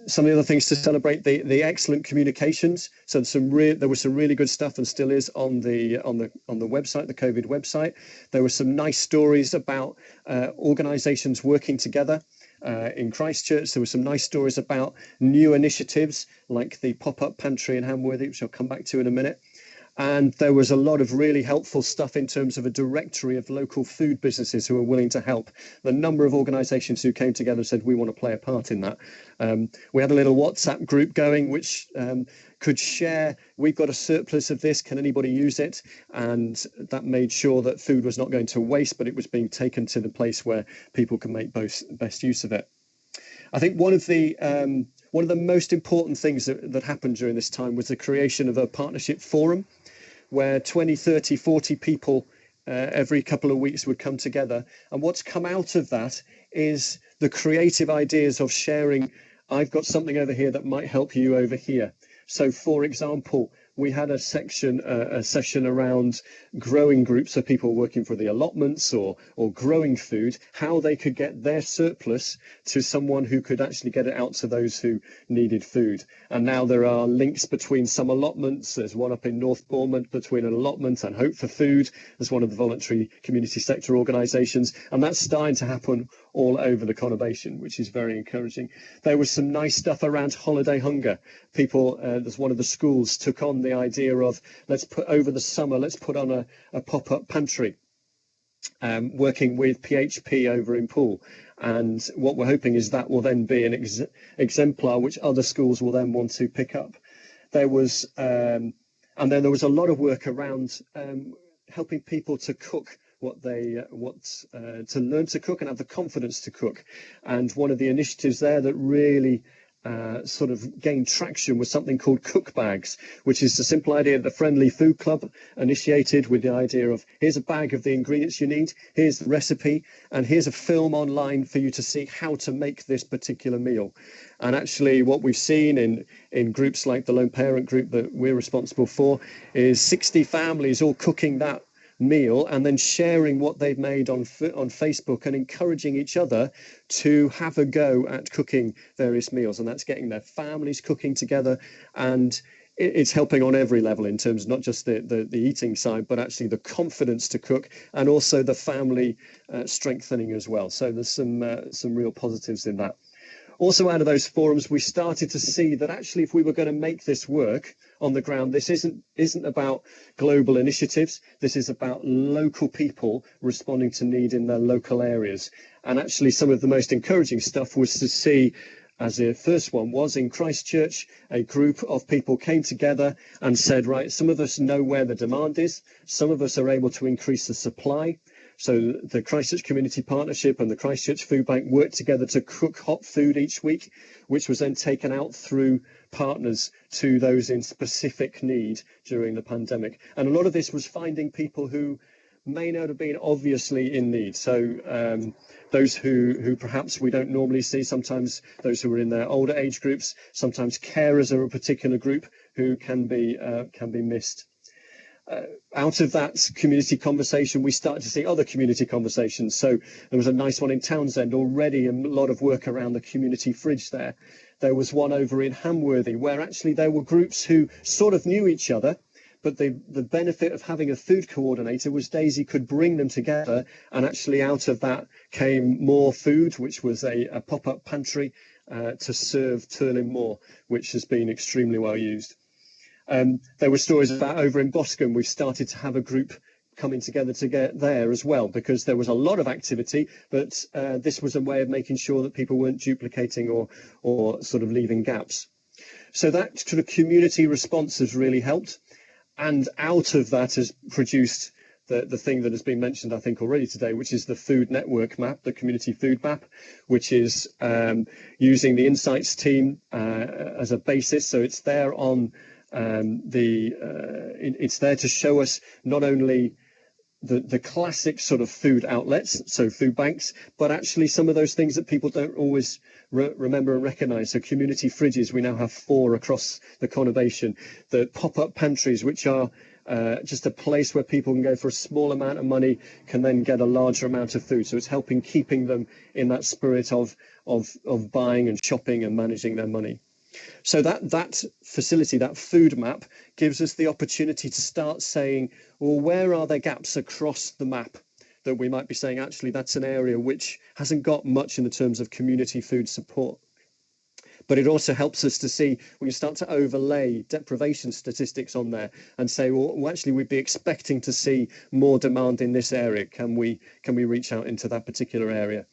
Some of the other things to celebrate, the excellent communications. So there was some really good stuff, and still is, on the website, the COVID website. There were some nice stories about organisations working together in Christchurch. There were some nice stories about new initiatives like the pop-up pantry in Hamworthy, which I'll come back to in a minute. And there was a lot of really helpful stuff in terms of a directory of local food businesses who are willing to help. The number of organisations who came together and said, we want to play a part in that. We had a little WhatsApp group going, which could share, we've got a surplus of this, can anybody use it? And that made sure that food was not going to waste, but it was being taken to the place where people can make best use of it. I think one of the most important things that happened during this time was the creation of a partnership forum, where 20, 30, 40 people every couple of weeks would come together. And what's come out of that is the creative ideas of sharing, I've got something over here that might help you over here. So, for example, we had a session around growing groups, so people working for the allotments or growing food, how they could get their surplus to someone who could actually get it out to those who needed food. And now there are links between some allotments. There's one up in North Bournemouth between an allotment and Hope for Food as one of the voluntary community sector organisations. And that's starting to happen all over the conurbation, which is very encouraging. There was some nice stuff around holiday hunger. People, there's one of the schools took on the idea of, over the summer, let's put on a pop-up pantry, working with PHP over in Poole. And what we're hoping is that will then be an exemplar which other schools will then want to pick up. There was, and then there was a lot of work around helping people to cook to learn to cook and have the confidence to cook. And one of the initiatives there that really sort of gained traction was something called cook bags, which is the simple idea that the Friendly Food Club initiated, with the idea of, here's a bag of the ingredients you need, here's the recipe, and here's a film online for you to see how to make this particular meal. And actually what we've seen in groups like the Lone Parent group that we're responsible for is 60 families all cooking that meal and then sharing what they've made on Facebook and encouraging each other to have a go at cooking various meals. And that's getting their families cooking together, and it's helping on every level in terms of not just the eating side, but actually the confidence to cook and also the family strengthening as well. So there's some real positives in that. Also, out of those forums, we started to see that actually, if we were going to make this work on the ground, this isn't about global initiatives. This is about local people responding to need in their local areas. And actually, some of the most encouraging stuff was to see, as the first one was in Christchurch, a group of people came together and said, right, some of us know where the demand is. Some of us are able to increase the supply. So the Christchurch Community Partnership and the Christchurch Food Bank worked together to cook hot food each week, which was then taken out through partners to those in specific need during the pandemic. And a lot of this was finding people who may not have been obviously in need. So those who perhaps we don't normally see, sometimes those who are in their older age groups, sometimes carers are a particular group who can be missed. Out of that community conversation, we started to see other community conversations. So there was a nice one in Townsend already, a lot of work around the community fridge there. There was one over in Hamworthy where actually there were groups who sort of knew each other, but the benefit of having a food coordinator was Daisy could bring them together, and actually out of that came more food, which was a pop-up pantry to serve Turlin Moor, which has been extremely well used. There were stories about over in Boscombe, we've started to have a group coming together to get there as well, because there was a lot of activity, but this was a way of making sure that people weren't duplicating or sort of leaving gaps. So that sort of community response has really helped. And out of that has produced the thing that has been mentioned, I think, already today, which is the food network map, the community food map, which is using the insights team as a basis. So it's there on it's there to show us not only the classic sort of food outlets, so food banks, but actually some of those things that people don't always remember and recognise. So community fridges, we now have 4 across the conurbation. The pop-up pantries, which are just a place where people can go for a small amount of money, can then get a larger amount of food. So it's helping keeping them in that spirit of buying and shopping and managing their money. So that facility, that food map, gives us the opportunity to start saying, well, where are there gaps across the map that we might be saying, actually, that's an area which hasn't got much in the terms of community food support. But it also helps us to see, we can start to overlay deprivation statistics on there and say, well, actually, we'd be expecting to see more demand in this area. Can we reach out into that particular area?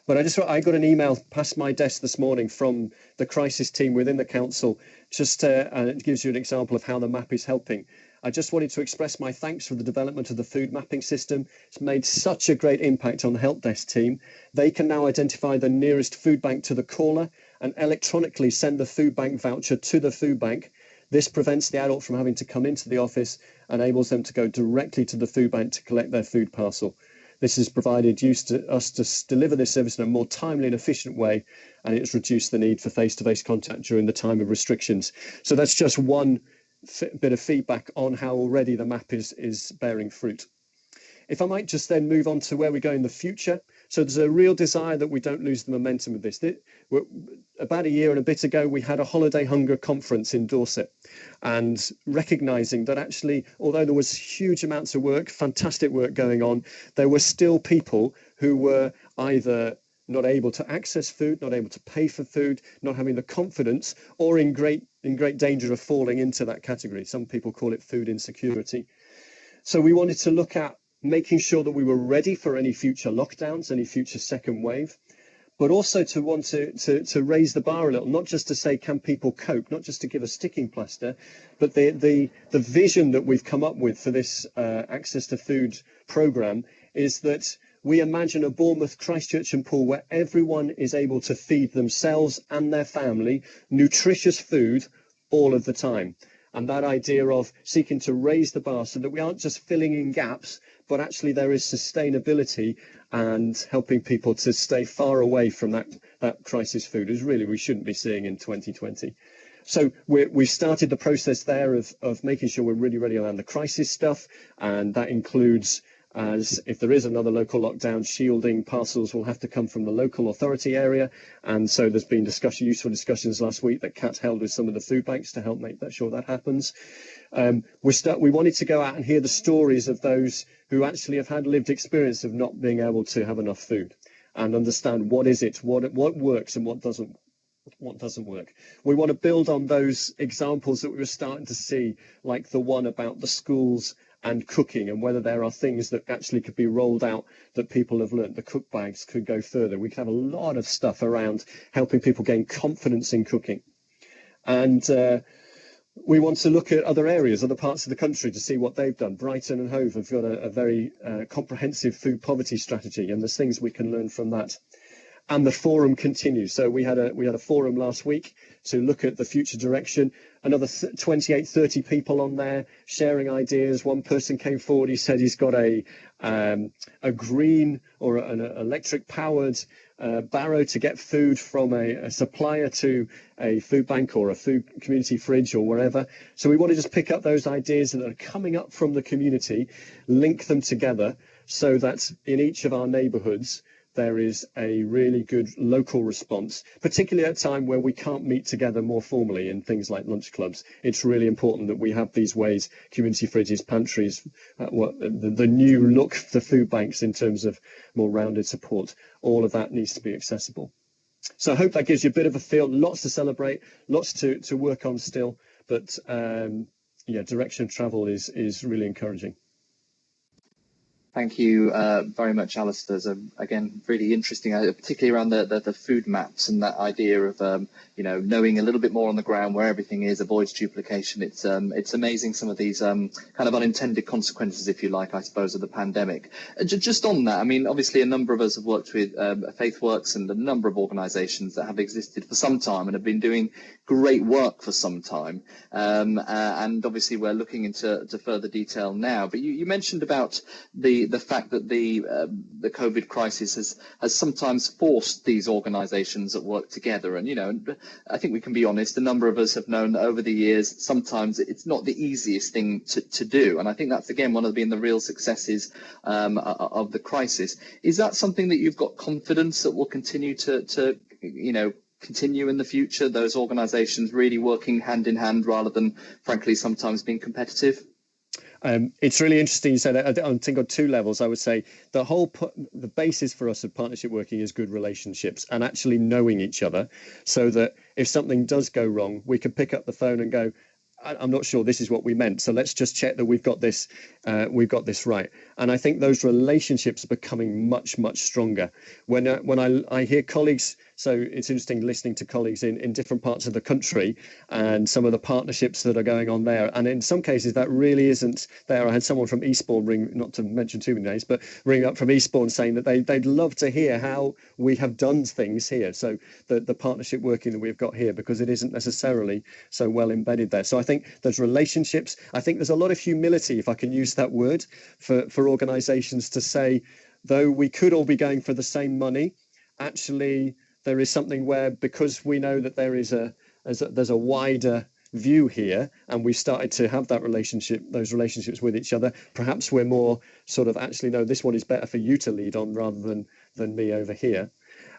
But I got an email past my desk this morning from the crisis team within the council, and it gives you an example of how the map is helping. I just wanted to express my thanks for the development of the food mapping system. It's made such a great impact on the help desk team. They can now identify the nearest food bank to the caller and electronically send the food bank voucher to the food bank. This prevents the adult from having to come into the office and enables them to go directly to the food bank to collect their food parcel. This has provided us to deliver this service in a more timely and efficient way, and it's reduced the need for face-to-face contact during the time of restrictions. So that's just one bit of feedback on how already the map is bearing fruit. If I might just then move on to where we go in the future. So there's a real desire that we don't lose the momentum of this. About a year and a bit ago, we had a holiday hunger conference in Dorset, and recognising that actually, although there was huge amounts of work, fantastic work going on, there were still people who were either not able to access food, not able to pay for food, not having the confidence, or in great danger of falling into that category. Some people call it food insecurity. So we wanted to look at making sure that we were ready for any future lockdowns, any future second wave, but also to want to raise the bar a little, not just to say, can people cope, not just to give a sticking plaster, but the vision that we've come up with for this Access to Food programme is that we imagine a Bournemouth, Christchurch and Poole where everyone is able to feed themselves and their family nutritious food all of the time. And that idea of seeking to raise the bar so that we aren't just filling in gaps, but actually there is sustainability and helping people to stay far away from that crisis food is really we shouldn't be seeing in 2020. So we've started the process there of making sure we're really ready around the crisis stuff, and that includes, as if there is another local lockdown, shielding parcels will have to come from the local authority area. And so there's been useful discussions last week that Kat held with some of the food banks to help make sure that happens. We wanted to go out and hear the stories of those who actually have had lived experience of not being able to have enough food, and understand what works and what doesn't work. We want to build on those examples that we were starting to see, like the one about the schools and cooking, and whether there are things that actually could be rolled out that people have learnt. The cook bags could go further. We could have a lot of stuff around helping people gain confidence in cooking. And we want to look at other areas, other parts of the country, to see what they've done. Brighton and Hove have got a very comprehensive food poverty strategy, and there's things we can learn from that. And the forum continues. So we had a forum last week to look at the future direction. Another 28, 30 people on there sharing ideas. One person came forward. He said he's got a green or an electric powered barrow to get food from a supplier to a food bank or a food community fridge or wherever. So we want to just pick up those ideas that are coming up from the community, link them together so that in each of our neighbourhoods there is a really good local response, particularly at a time where we can't meet together more formally in things like lunch clubs. It's really important that we have these ways, community fridges, pantries, the new look for food banks in terms of more rounded support. All of that needs to be accessible. So I hope that gives you a bit of a feel, lots to celebrate, lots to work on still, but direction of travel is really encouraging. Thank you very much, Alistair. Again, really interesting, particularly around the food maps and that idea of knowing a little bit more on the ground where everything is, avoids duplication. It's amazing some of these kind of unintended consequences, if you like, I suppose, of the pandemic. Just on that, I mean, obviously a number of us have worked with FaithWorks and a number of organisations that have existed for some time and have been doing great work for some time. And obviously we're looking into further detail now. But you mentioned about the the fact that the COVID crisis has sometimes forced these organisations that work together. And, you know, I think we can be honest, a number of us have known that over the years, sometimes it's not the easiest thing to do. And I think that's, again, one of the real successes of the crisis. Is that something that you've got confidence that will continue to you know, continue in the future, those organisations really working hand in hand rather than, frankly, sometimes being competitive? It's really interesting you say that. I think on two levels, I would say the basis for us of partnership working is good relationships and actually knowing each other, so that if something does go wrong, we can pick up the phone and go, I'm not sure this is what we meant, so let's just check that we've got this right. And I think those relationships are becoming much, much stronger. When I hear colleagues, so it's interesting listening to colleagues in different parts of the country and some of the partnerships that are going on there. And in some cases that really isn't there. I had someone from Eastbourne ring, not to mention too many names, but ring up from Eastbourne saying that they'd love to hear how we have done things here. So the partnership working that we've got here, because it isn't necessarily so well embedded there. So I think there's relationships. I think there's a lot of humility, if I can use that word, for organisations to say, though we could all be going for the same money, actually there is something where, because we know that there's a wider view here, and we've started to have those relationships with each other, perhaps we're more sort of actually, no, this one is better for you to lead on rather than me over here.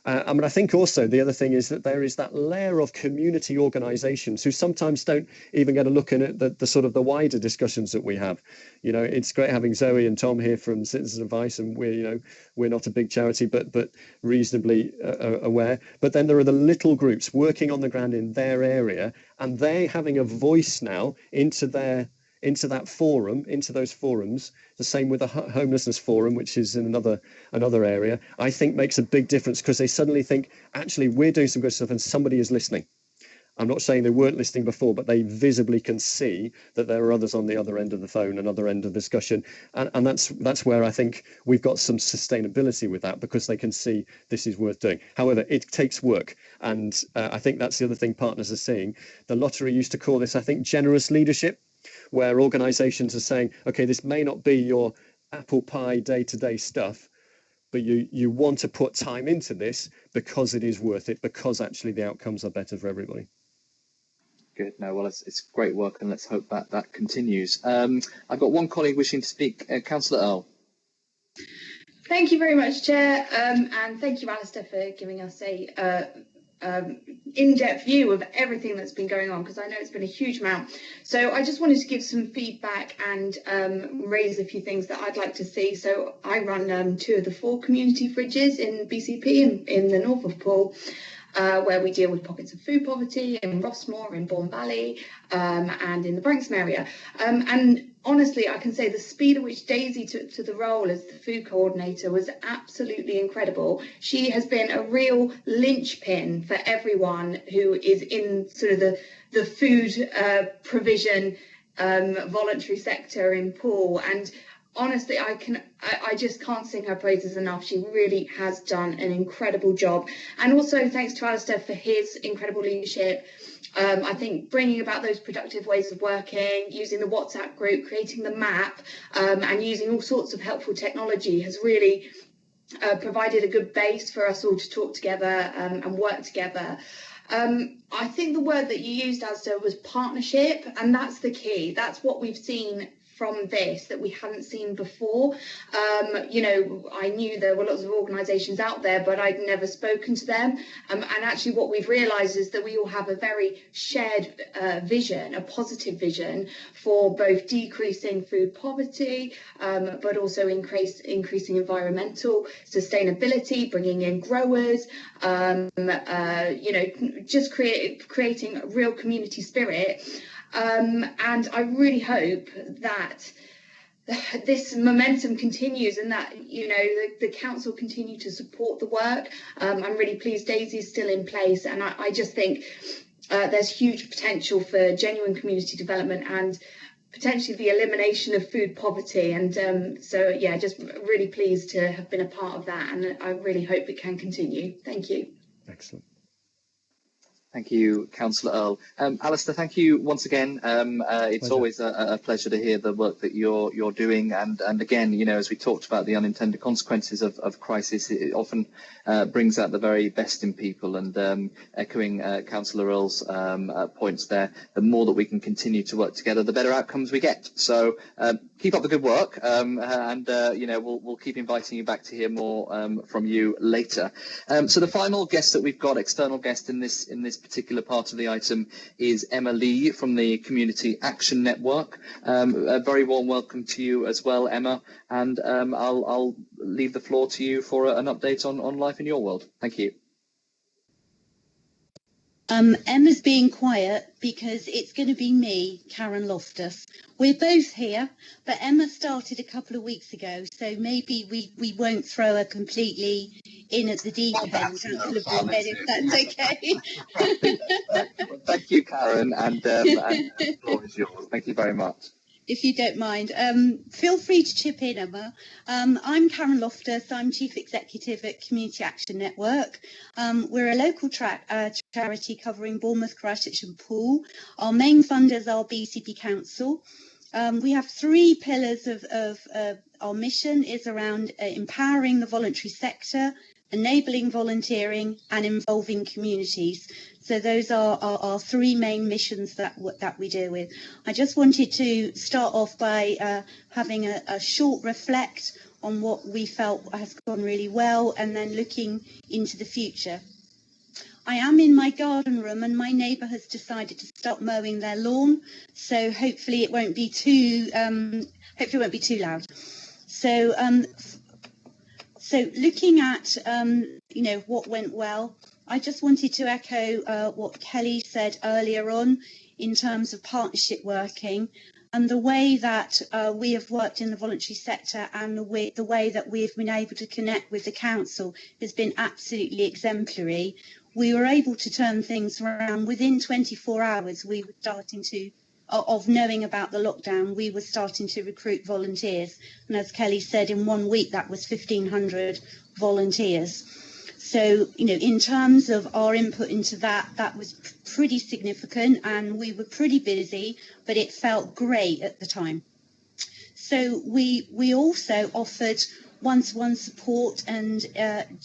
I mean, I think also the other thing is that there is that layer of community organisations who sometimes don't even get a look at the sort of the wider discussions that we have. You know, it's great having Zoe and Tom here from Citizens Advice, and we're not a big charity, but reasonably aware. But then there are the little groups working on the ground in their area, and they having a voice now into that forum, into those forums. The same with the homelessness forum, which is in another area, I think makes a big difference, because they suddenly think, actually, we're doing some good stuff and somebody is listening. I'm not saying they weren't listening before, but they visibly can see that there are others on the other end of the phone, another end of the discussion. And that's where I think we've got some sustainability with that, because they can see this is worth doing. However, it takes work. And I think that's the other thing partners are seeing. The lottery used to call this, I think, generous leadership, where organisations are saying, okay, this may not be your apple pie day-to-day stuff, but you want to put time into this because it is worth it, because actually the outcomes are better for everybody. Good. No, well, it's great work, and let's hope that continues. I've got one colleague wishing to speak, Councillor Earl. Thank you very much, Chair, and thank you, Alistair, for giving us a in-depth view of everything that's been going on, because I know it's been a huge amount. So I just wanted to give some feedback and raise a few things that I'd like to see. So I run 2 of the 4 community fridges in BCP in the north of Poole, where we deal with pockets of food poverty in Rossmore, in Bourne Valley, and in the Branksome area. And honestly, I can say the speed at which Daisy took to the role as the food coordinator was absolutely incredible. She has been a real linchpin for everyone who is in sort of the food provision voluntary sector in Poole. And honestly, I just can't sing her praises enough. She really has done an incredible job. And also thanks to Alistair for his incredible leadership. I think bringing about those productive ways of working, using the WhatsApp group, creating the map, and using all sorts of helpful technology has really provided a good base for us all to talk together and work together. I think the word that you used, Alistair, was partnership, and that's the key. That's what we've seen from this that we hadn't seen before. You know, I knew there were lots of organisations out there, but I'd never spoken to them. And actually what we've realised is that we all have a very shared vision, a positive vision for both decreasing food poverty, but also increasing environmental sustainability, bringing in growers, you know, just creating a real community spirit. And I really hope that this momentum continues, and that, you know, the council continue to support the work. I'm really pleased Daisy is still in place, and I just think there's huge potential for genuine community development and potentially the elimination of food poverty. And so, yeah, just really pleased to have been a part of that, and I really hope it can continue. Thank you. Excellent. Thank you, Councillor Earl. Alistair, thank you once again. It's always a pleasure to hear the work that you're doing. And again, you know, as we talked about the unintended consequences of crisis, it often brings out the very best in people. And echoing Councillor Earl's points there, the more that we can continue to work together, the better outcomes we get. So keep up the good work, and you know, we'll keep inviting you back to hear more from you later. So the final guest that we've got, external guest in this particular part of the item, is Emma Lee from the Community Action Network. A very warm welcome to you as well, Emma, and I'll leave the floor to you for an update on life in your world. Thank you. Emma's being quiet because it's going to be me, Karen Loftus. We're both here, but Emma started a couple of weeks ago, so maybe we won't throw her completely in at the deep end, if that's okay. Thank you, Karen, and the floor is yours. Thank you very much. If you don't mind, feel free to chip in, Emma. I'm Karen Loftus. I'm Chief Executive at Community Action Network. We're a local charity covering Bournemouth, Christchurch and Poole. Our main funders are BCP Council. We have three pillars of our mission is around empowering the voluntary sector, enabling volunteering and involving communities. So those are our three main missions that we deal with. I just wanted to start off by having a short reflect on what we felt has gone really well and then looking into the future. I am in my garden room and my neighbour has decided to start mowing their lawn, so hopefully it won't be too loud. So looking at you know, what went well, I just wanted to echo what Kelly said earlier on in terms of partnership working and the way that we have worked in the voluntary sector and the way that we've been able to connect with the council has been absolutely exemplary. We were able to turn things around within 24 hours. We were starting to, of knowing about the lockdown, we were starting to recruit volunteers. And as Kelly said, in 1 week, that was 1,500 volunteers. So, you know, in terms of our input into that was pretty significant and we were pretty busy, but it felt great at the time. So we also offered one-to-one support and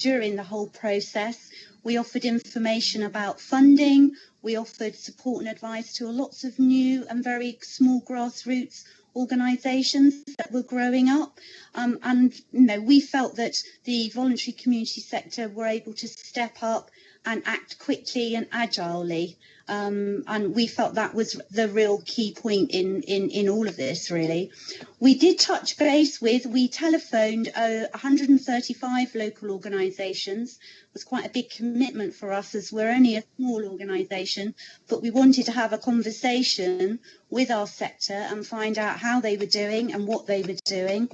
during the whole process, we offered information about funding, we offered support and advice to lots of new and very small grassroots organisations that were growing up, and you know, we felt that the voluntary community sector were able to step up and act quickly and agilely, and we felt that was the real key point in all of this. Really, we did touch base with, we telephoned 135 local organisations. It was quite a big commitment for us as we're only a small organisation, but we wanted to have a conversation with our sector and find out how they were doing and what they were doing.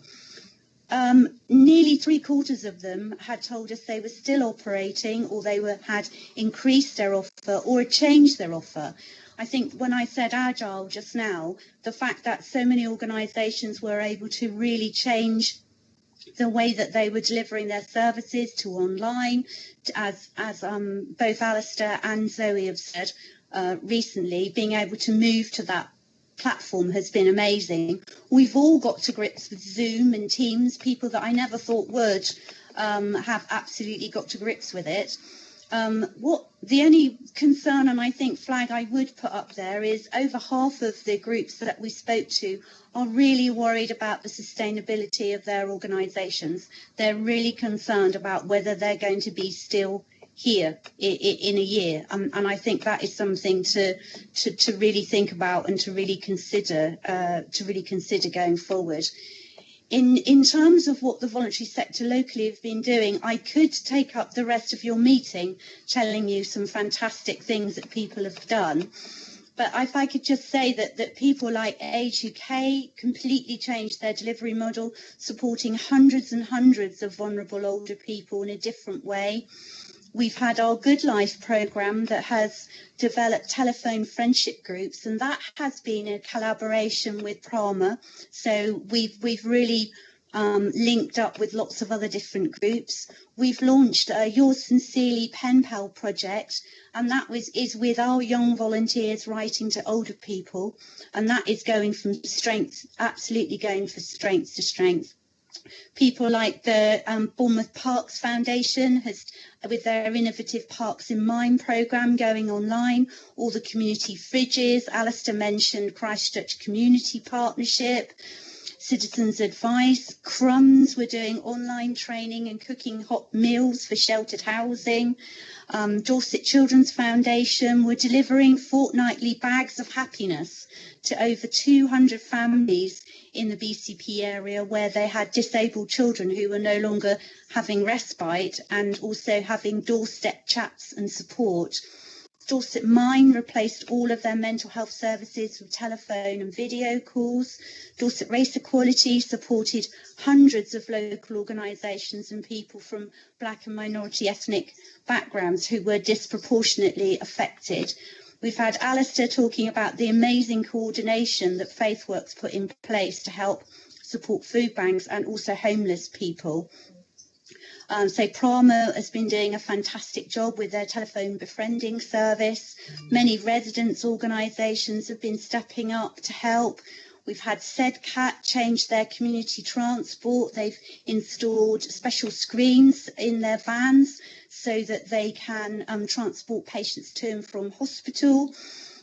Nearly 3/4 of them had told us they were still operating or they had increased their offer or changed their offer. I think when I said agile just now, the fact that so many organisations were able to really change the way that they were delivering their services to online, as both Alistair and Zoe have said recently, being able to move to that platform has been amazing. We've all got to grips with Zoom and Teams, people that I never thought would have absolutely got to grips with it. What the only concern and I think flag I would put up there is over half of the groups that we spoke to are really worried about the sustainability of their organisations. They're really concerned about whether they're going to be still here in a year, and I think that is something to really think about and to really consider going forward. In terms of what the voluntary sector locally have been doing, I could take up the rest of your meeting telling you some fantastic things that people have done. But if I could just say that people like Age UK completely changed their delivery model, supporting hundreds and hundreds of vulnerable older people in a different way. We've had our Good Life programme that has developed telephone friendship groups, and that has been a collaboration with Prama. So we've really linked up with lots of other different groups. We've launched a Yours Sincerely Pen Pal project, and that is with our young volunteers writing to older people, and that is going from strength, absolutely going from strength to strength. People like the Bournemouth Parks Foundation has, with their innovative Parks in Mind programme going online, all the community fridges. Alistair mentioned Christchurch Community Partnership, Citizens Advice, Crumbs, we're doing online training and cooking hot meals for sheltered housing. Dorset Children's Foundation, we're delivering fortnightly bags of happiness to over 200 families in the BCP area where they had disabled children who were no longer having respite, and also having doorstep chats and support. Dorset Mine replaced all of their mental health services with telephone and video calls. Dorset Race Equality supported hundreds of local organisations and people from black and minority ethnic backgrounds who were disproportionately affected. We've had Alistair talking about the amazing coordination that FaithWorks put in place to help support food banks and also homeless people. So Pramo has been doing a fantastic job with their telephone befriending service. Many residents' organisations have been stepping up to help. We've had SEDCAT change their community transport. They've installed special screens in their vans so that they can transport patients to and from hospital.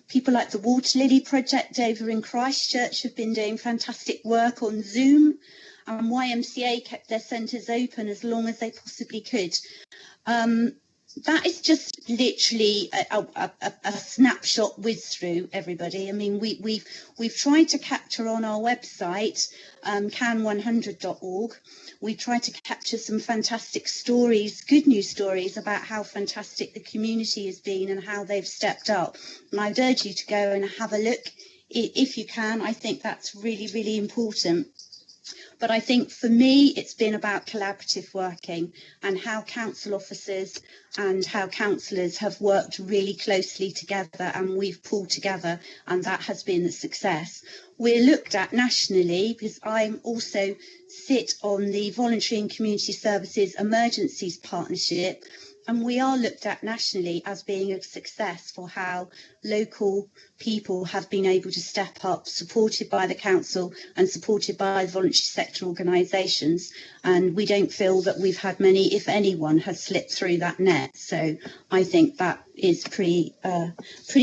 People like the Water Lily Project over in Christchurch have been doing fantastic work on Zoom. And YMCA kept their centres open as long as they possibly could. That is just literally a snapshot whiz through, everybody. I mean, we've tried to capture on our website, can100.org. We tried to capture some fantastic stories, good news stories about how fantastic the community has been and how they've stepped up. And I'd urge you to go and have a look if you can. I think that's really, really important. But I think for me, it's been about collaborative working and how council officers and how councillors have worked really closely together, and we've pulled together, and that has been a success. We're looked at nationally because I also sit on the Voluntary and Community Services Emergencies Partnership, and we are looked at nationally as being a success for how local people have been able to step up, supported by the council and supported by the voluntary sector organisations. And we don't feel that we've had many, if anyone, has slipped through that net. So I think that is pretty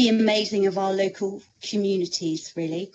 amazing of our local communities, really.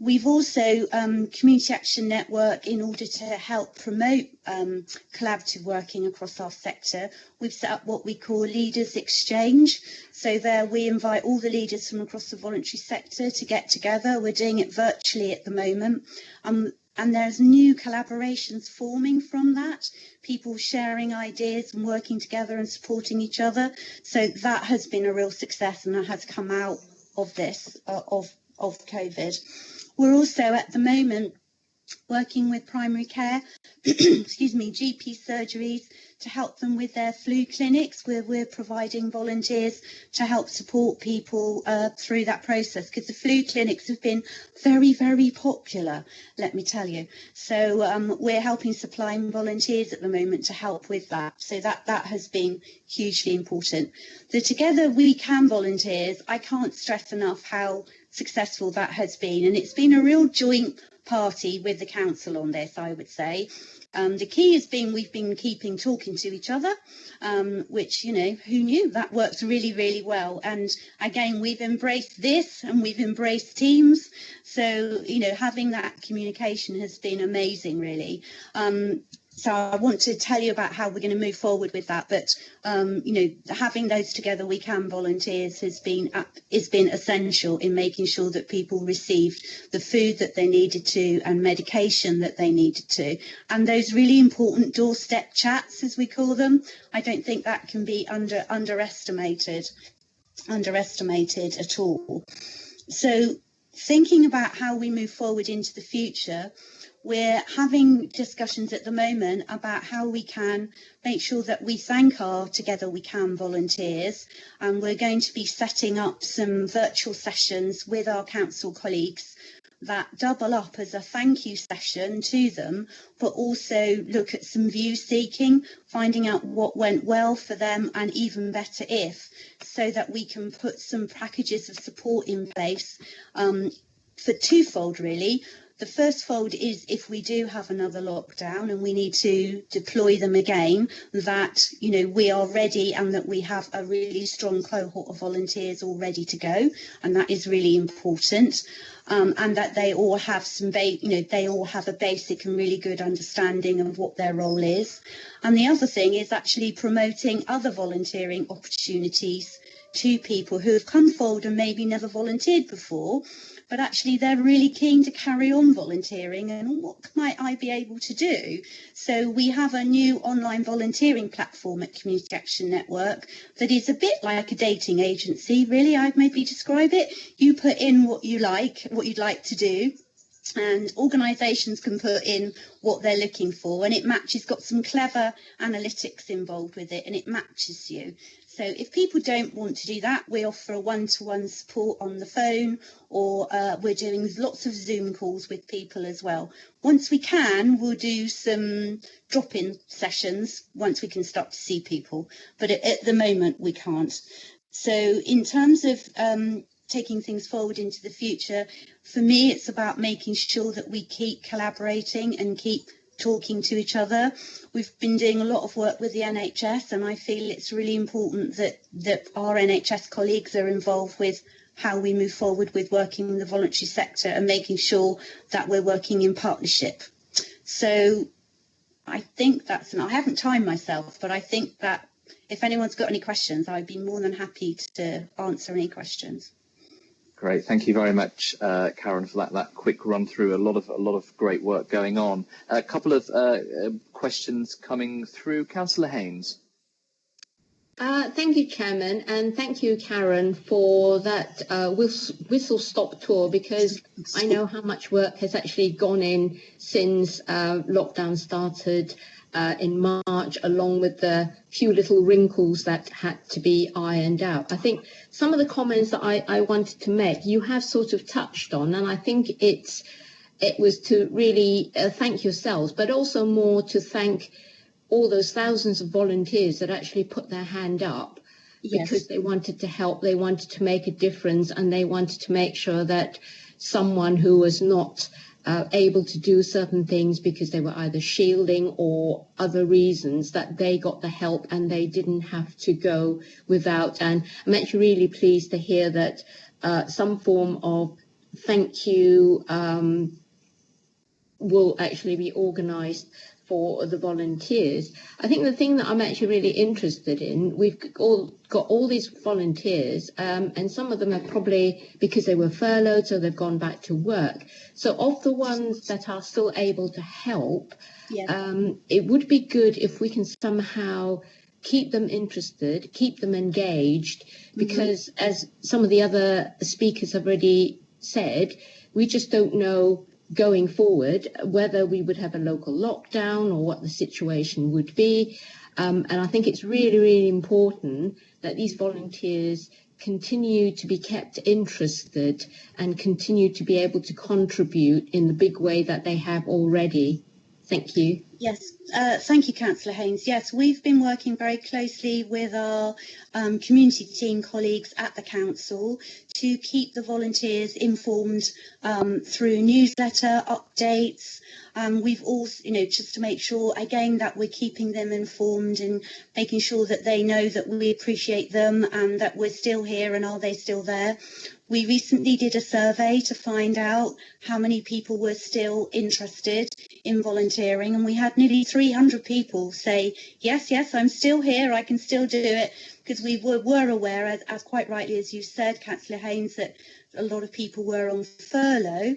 We've also, Community Action Network, in order to help promote collaborative working across our sector, we've set up what we call Leaders Exchange. So there we invite all the leaders from across the voluntary sector to get together. We're doing it virtually at the moment. And there's new collaborations forming from that, people sharing ideas and working together and supporting each other. So that has been a real success, and that has come out of this, of COVID. We're also at the moment working with primary care, excuse me, GP surgeries to help them with their flu clinics, where we're providing volunteers to help support people through that process, because the flu clinics have been very, very popular, let me tell you. So we're helping supplying volunteers at the moment to help with that. So that has been hugely important. The Together We Can volunteers, I can't stress enough how successful that has been, and it's been a real joint party with the council on this, I would say. The key has been we've been talking to each other, which, you know, who knew? That works really, really well. And again, we've embraced this and we've embraced Teams. So, you know, having that communication has been amazing, really. So I want to tell you about how we're going to move forward with that. But, you know, having those Together We Can volunteers has been essential in making sure that people received the food that they needed to and medication that they needed to. And those really important doorstep chats, as we call them, I don't think that can be underestimated at all. So thinking about how we move forward into the future, we're having discussions at the moment about how we can make sure that we thank our Together We Can volunteers, and we're going to be setting up some virtual sessions with our council colleagues that double up as a thank you session to them, but also look at some view seeking, finding out what went well for them and even better if, so that we can put some packages of support in place for twofold really. The first fold is if we do have another lockdown and we need to deploy them again, that, you know, we are ready and that we have a really strong cohort of volunteers all ready to go, and that is really important. And that they all have they all have a basic and really good understanding of what their role is. And the other thing is actually promoting other volunteering opportunities to people who have come forward and maybe never volunteered before, but actually they're really keen to carry on volunteering, and what might I be able to do? So we have a new online volunteering platform at Community Action Network that is a bit like a dating agency, really, I'd maybe describe it. You put in what you'd like to do, and organisations can put in what they're looking for, and it matches, got some clever analytics involved with it, and it matches you. So if people don't want to do that, we offer a one-to-one support on the phone, or we're doing lots of Zoom calls with people as well. Once we can, we'll do some drop-in sessions once we can start to see people, but at the moment we can't. So in terms of taking things forward into the future, for me it's about making sure that we keep collaborating and keep talking to each other. We've been doing a lot of work with the NHS, and I feel it's really important that our NHS colleagues are involved with how we move forward with working in the voluntary sector and making sure that we're working in partnership. So I think I haven't timed myself, but I think that if anyone's got any questions, I'd be more than happy to answer any questions. Great, thank you very much, Karen, for that quick run through. A lot of great work going on. A couple of questions coming through. Councillor Haynes. Thank you, Chairman, and thank you, Karen, for that whistle-stop tour, because I know how much work has actually gone in since lockdown started in March, along with the few little wrinkles that had to be ironed out. I think some of the comments that I wanted to make, you have sort of touched on, and I think it was to really thank yourselves, but also more to thank all those thousands of volunteers that actually put their hand up. Yes. Because they wanted to help, they wanted to make a difference, and they wanted to make sure that someone who was not able to do certain things because they were either shielding or other reasons, that they got the help and they didn't have to go without. And I'm actually really pleased to hear that some form of thank you will actually be organised for the volunteers. I think the thing that I'm actually really interested in, we've all got all these volunteers, and some of them are probably because they were furloughed, so they've gone back to work. So of the ones that are still able to help, yes. It would be good if we can somehow keep them interested, keep them engaged, because as some of the other speakers have already said, we just don't know going forward whether we would have a local lockdown or what the situation would be. And I think it's really, really important that these volunteers continue to be kept interested and continue to be able to contribute in the big way that they have already. Thank you. Yes, thank you, Councillor Haynes. Yes, we've been working very closely with our community team colleagues at the council to keep the volunteers informed through newsletter updates. We've also, just to make sure, again, that we're keeping them informed and making sure that they know that we appreciate them and that we're still here and are they still there. We recently did a survey to find out how many people were still interested in volunteering, and we had nearly 300 people say, yes, I'm still here, I can still do it, because we were aware, as quite rightly as you said, Councillor Haynes, that a lot of people were on furlough,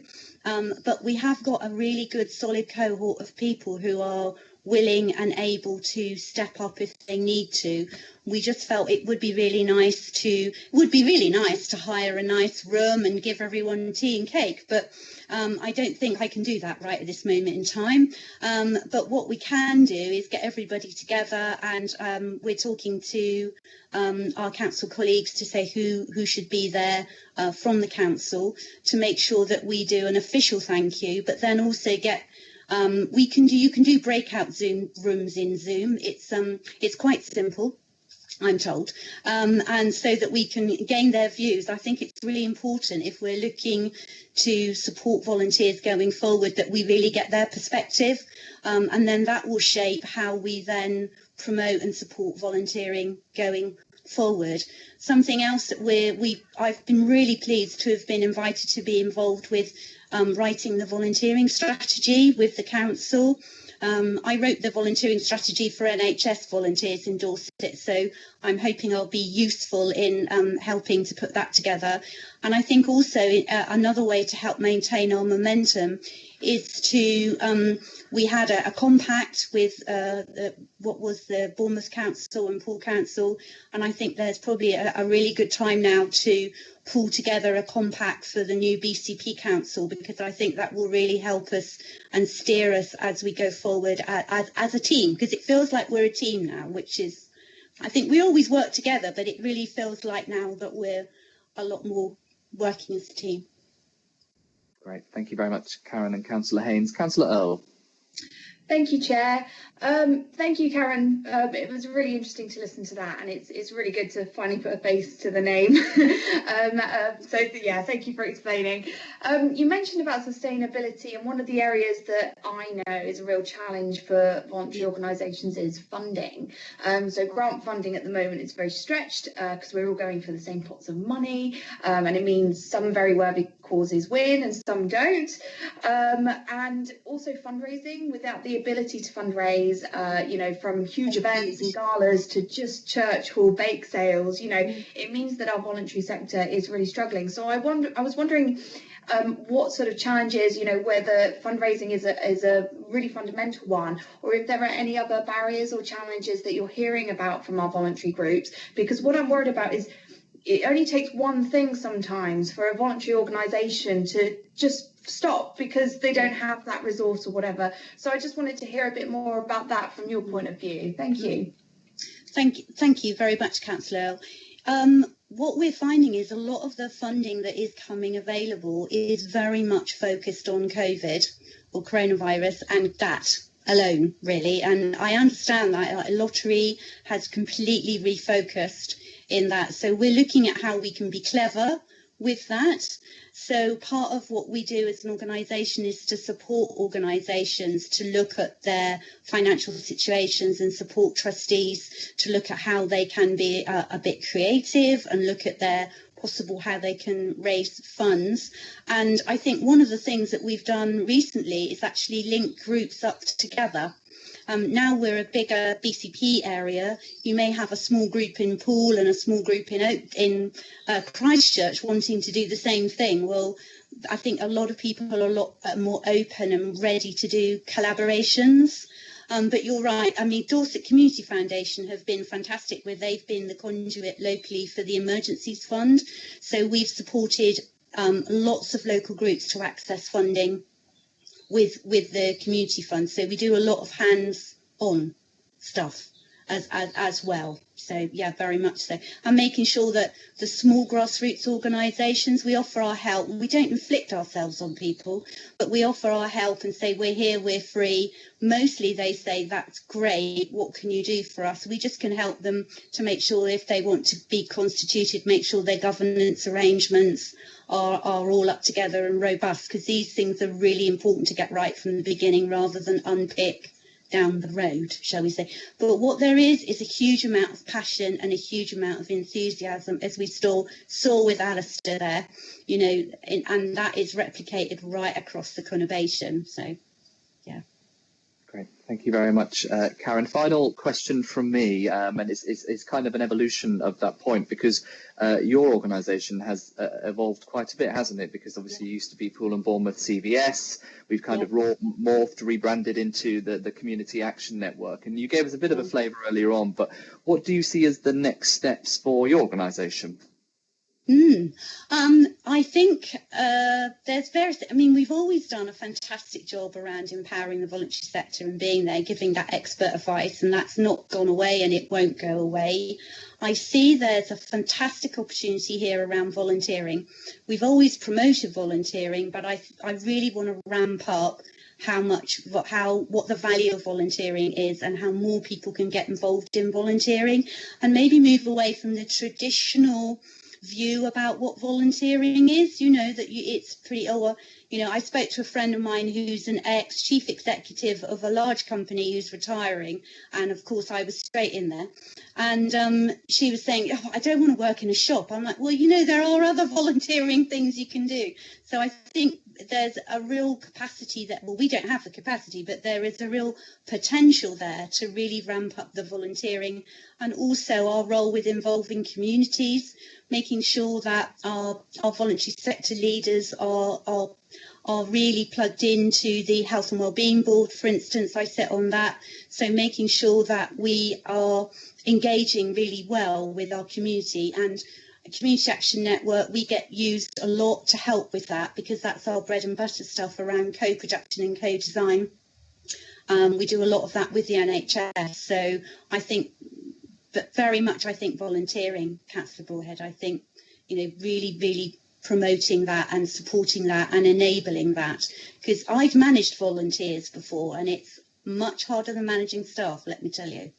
but we have got a really good solid cohort of people who are willing and able to step up if they need to. We just felt it would be really nice to hire a nice room and give everyone tea and cake, but I don't think I can do that right at this moment in time. But what we can do is get everybody together, and we're talking to our council colleagues to say who should be there from the council, to make sure that we do an official thank you, but then also get you can do breakout Zoom rooms in Zoom. It's quite simple, I'm told, and so that we can gain their views. I think it's really important, if we're looking to support volunteers going forward, that we really get their perspective, and then that will shape how we then promote and support volunteering going forward. Something else that I've been really pleased to have been invited to be involved with, writing the volunteering strategy with the council. I wrote the volunteering strategy for NHS volunteers in Dorset, so I'm hoping I'll be useful in helping to put that together. And I think also another way to help maintain our momentum is to, we had a compact with what was the Bournemouth Council and Poole Council, and I think there's probably a really good time now to pull together a compact for the new BCP Council, because I think that will really help us and steer us as we go forward as a team, because it feels like we're a team now, which is, I think we always work together, but it really feels like now that we're a lot more working as a team. Great, thank you very much, Karen and Councillor Haynes. Councillor Earle. Thank you, Chair. Thank you, Karen. It was really interesting to listen to that, and it's really good to finally put a face to the name. So yeah, thank you for explaining. You mentioned about sustainability, and one of the areas that I know is a real challenge for voluntary organisations is funding. So grant funding at the moment is very stretched because we're all going for the same pots of money, and it means some very worthy causes win and some don't. And also fundraising, without the ability to fundraise, from huge events and galas to just church hall bake sales, it means that our voluntary sector is really struggling. So I was wondering what sort of challenges, whether fundraising is a really fundamental one, or if there are any other barriers or challenges that you're hearing about from our voluntary groups, because what I'm worried about is it only takes one thing sometimes for a voluntary organisation to just stop because they don't have that resource or whatever. So I just wanted to hear a bit more about that from your point of view. Thank you. Thank you very much, Councillor. What we're finding is a lot of the funding that is coming available is very much focused on COVID or coronavirus and that alone, really. And I understand that lottery has completely refocused in that. So we're looking at how we can be clever with that. So part of what we do as an organisation is to support organisations to look at their financial situations and support trustees to look at how they can be a bit creative and look at their possible how they can raise funds. And I think one of the things that we've done recently is actually link groups up together. Now we're a bigger BCP area. You may have a small group in Poole and a small group in Christchurch wanting to do the same thing. Well, I think a lot of people are a lot more open and ready to do collaborations. But you're right. I mean, Dorset Community Foundation have been fantastic, where they've been the conduit locally for the Emergencies Fund. So we've supported lots of local groups to access funding with the community fund. So we do a lot of hands-on stuff as well. So yeah, very much so. And making sure that the small grassroots organisations, we offer our help. We don't inflict ourselves on people, but we offer our help and say, we're here, we're free. Mostly they say, that's great, what can you do for us? We just can help them to make sure if they want to be constituted, make sure their governance arrangements are all up together and robust, because these things are really important to get right from the beginning rather than unpick down the road, shall we say. But what there is a huge amount of passion and a huge amount of enthusiasm, as we saw with Alistair there, and that is replicated right across the conurbation. So, yeah. Great. Thank you very much, Karen. Final question from me, and it's kind of an evolution of that point, because your organisation has evolved quite a bit, hasn't it? Because obviously you used to be Poole and Bournemouth CVS. We've kind of morphed, rebranded into the Community Action Network. And you gave us a bit of a flavour earlier on, but what do you see as the next steps for your organisation? I think there's various. I mean, we've always done a fantastic job around empowering the voluntary sector and being there, giving that expert advice, and that's not gone away and it won't go away. I see there's a fantastic opportunity here around volunteering. We've always promoted volunteering, but I really want to ramp up what the value of volunteering is and how more people can get involved in volunteering, and maybe move away from the traditional view about what volunteering is, it's pretty, I spoke to a friend of mine who's an ex-chief executive of a large company who's retiring, and of course I was straight in there, and she was saying, I don't want to work in a shop. I'm like, well, there are other volunteering things you can do. So I think there's a real capacity that, well, we don't have the capacity, but there is a real potential there to really ramp up the volunteering, and also our role with involving communities, making sure that our voluntary sector leaders are really plugged into the Health and Wellbeing Board, for instance. I sit on that. So making sure that we are engaging really well with our community, and Community Action Network, we get used a lot to help with that, because that's our bread and butter stuff around co-production and co-design. We do a lot of that with the NHS. So I think, but very much, I think volunteering, Councillor Broadhead, I think, really, really promoting that and supporting that and enabling that, because I've managed volunteers before, and it's much harder than managing staff, let me tell you.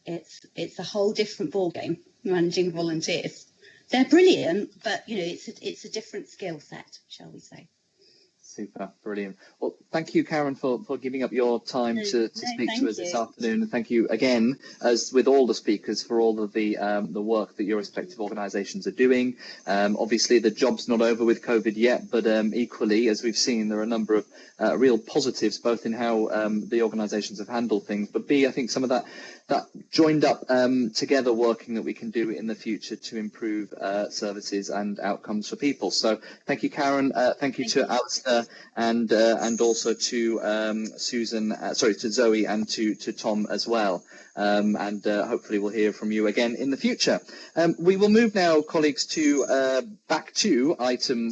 It's a whole different ballgame, managing volunteers. They're brilliant, but it's a different skill set, shall we say. Super, brilliant. Well, thank you, Karen, for giving up your time to speak to us this afternoon. And thank you again, as with all the speakers, for all of the work that your respective organisations are doing. Obviously, the job's not over with COVID yet, but equally, as we've seen, there are a number of real positives, both in how the organisations have handled things, but I think some of that joined up together working that we can do in the future to improve services and outcomes for people. So thank you, Karen. Thank you to Alistair and also to Susan, to Zoe and to Tom as well. And hopefully we'll hear from you again in the future. We will move now, colleagues, to back to item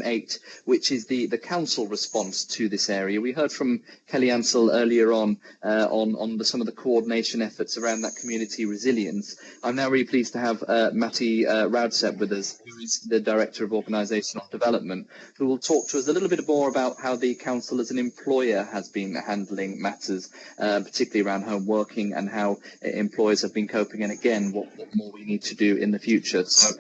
8, which is the council response to this area. We heard from Kelly Ansell earlier on some of the coordination efforts around that community resilience. I'm now really pleased to have Matti Raudsep with us, who is the Director of Organisational Development, who will talk to us a little bit more about how the council as an employer has been handling matters, particularly around home working, and how employers have been coping, and again what more we need to do in the future. So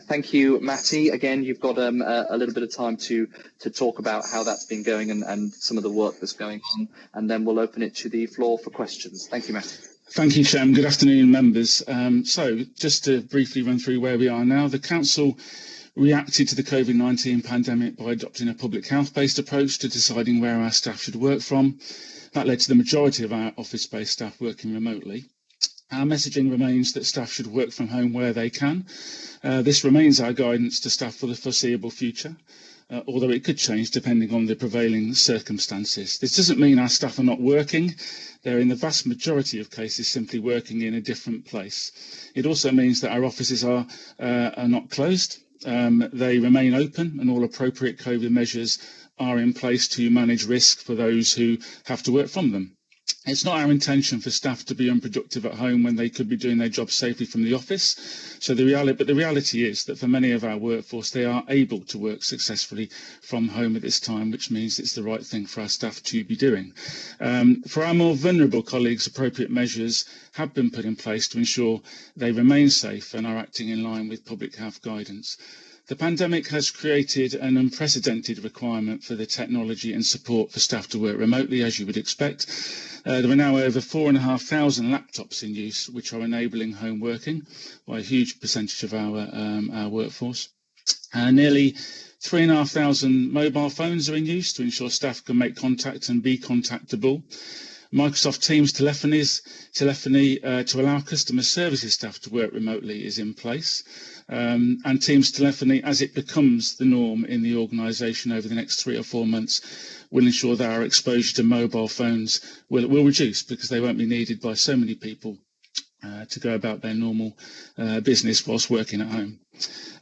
thank you, Matti. Again, you've got a little bit of time to talk about how that's been going and some of the work that's going on, and then we'll open it to the floor for questions. Thank you, Matti. Thank you, Chairman. Good afternoon, members. So just to briefly run through where we are now, the council reacted to the COVID-19 pandemic by adopting a public health-based approach to deciding where our staff should work from. That led to the majority of our office-based staff working remotely. Our messaging remains that staff should work from home where they can. This remains our guidance to staff for the foreseeable future, although it could change depending on the prevailing circumstances. This doesn't mean our staff are not working. They're in the vast majority of cases simply working in a different place. It also means that our offices are not closed. They remain open, and all appropriate COVID measures are in place to manage risk for those who have to work from them. It's not our intention for staff to be unproductive at home when they could be doing their job safely from the office. But the reality is that for many of our workforce, they are able to work successfully from home at this time, which means it's the right thing for our staff to be doing. For our more vulnerable colleagues, appropriate measures have been put in place to ensure they remain safe and are acting in line with public health guidance. The pandemic has created an unprecedented requirement for the technology and support for staff to work remotely, as you would expect. There are now over 4,500 laptops in use, which are enabling home working by a huge percentage of our workforce. Nearly 3,500 mobile phones are in use to ensure staff can make contact and be contactable. Microsoft Teams telephony to allow customer services staff to work remotely is in place. And Teams telephony, as it becomes the norm in the organisation over the next 3 or 4 months, will ensure that our exposure to mobile phones will reduce, because they won't be needed by so many people to go about their normal business whilst working at home.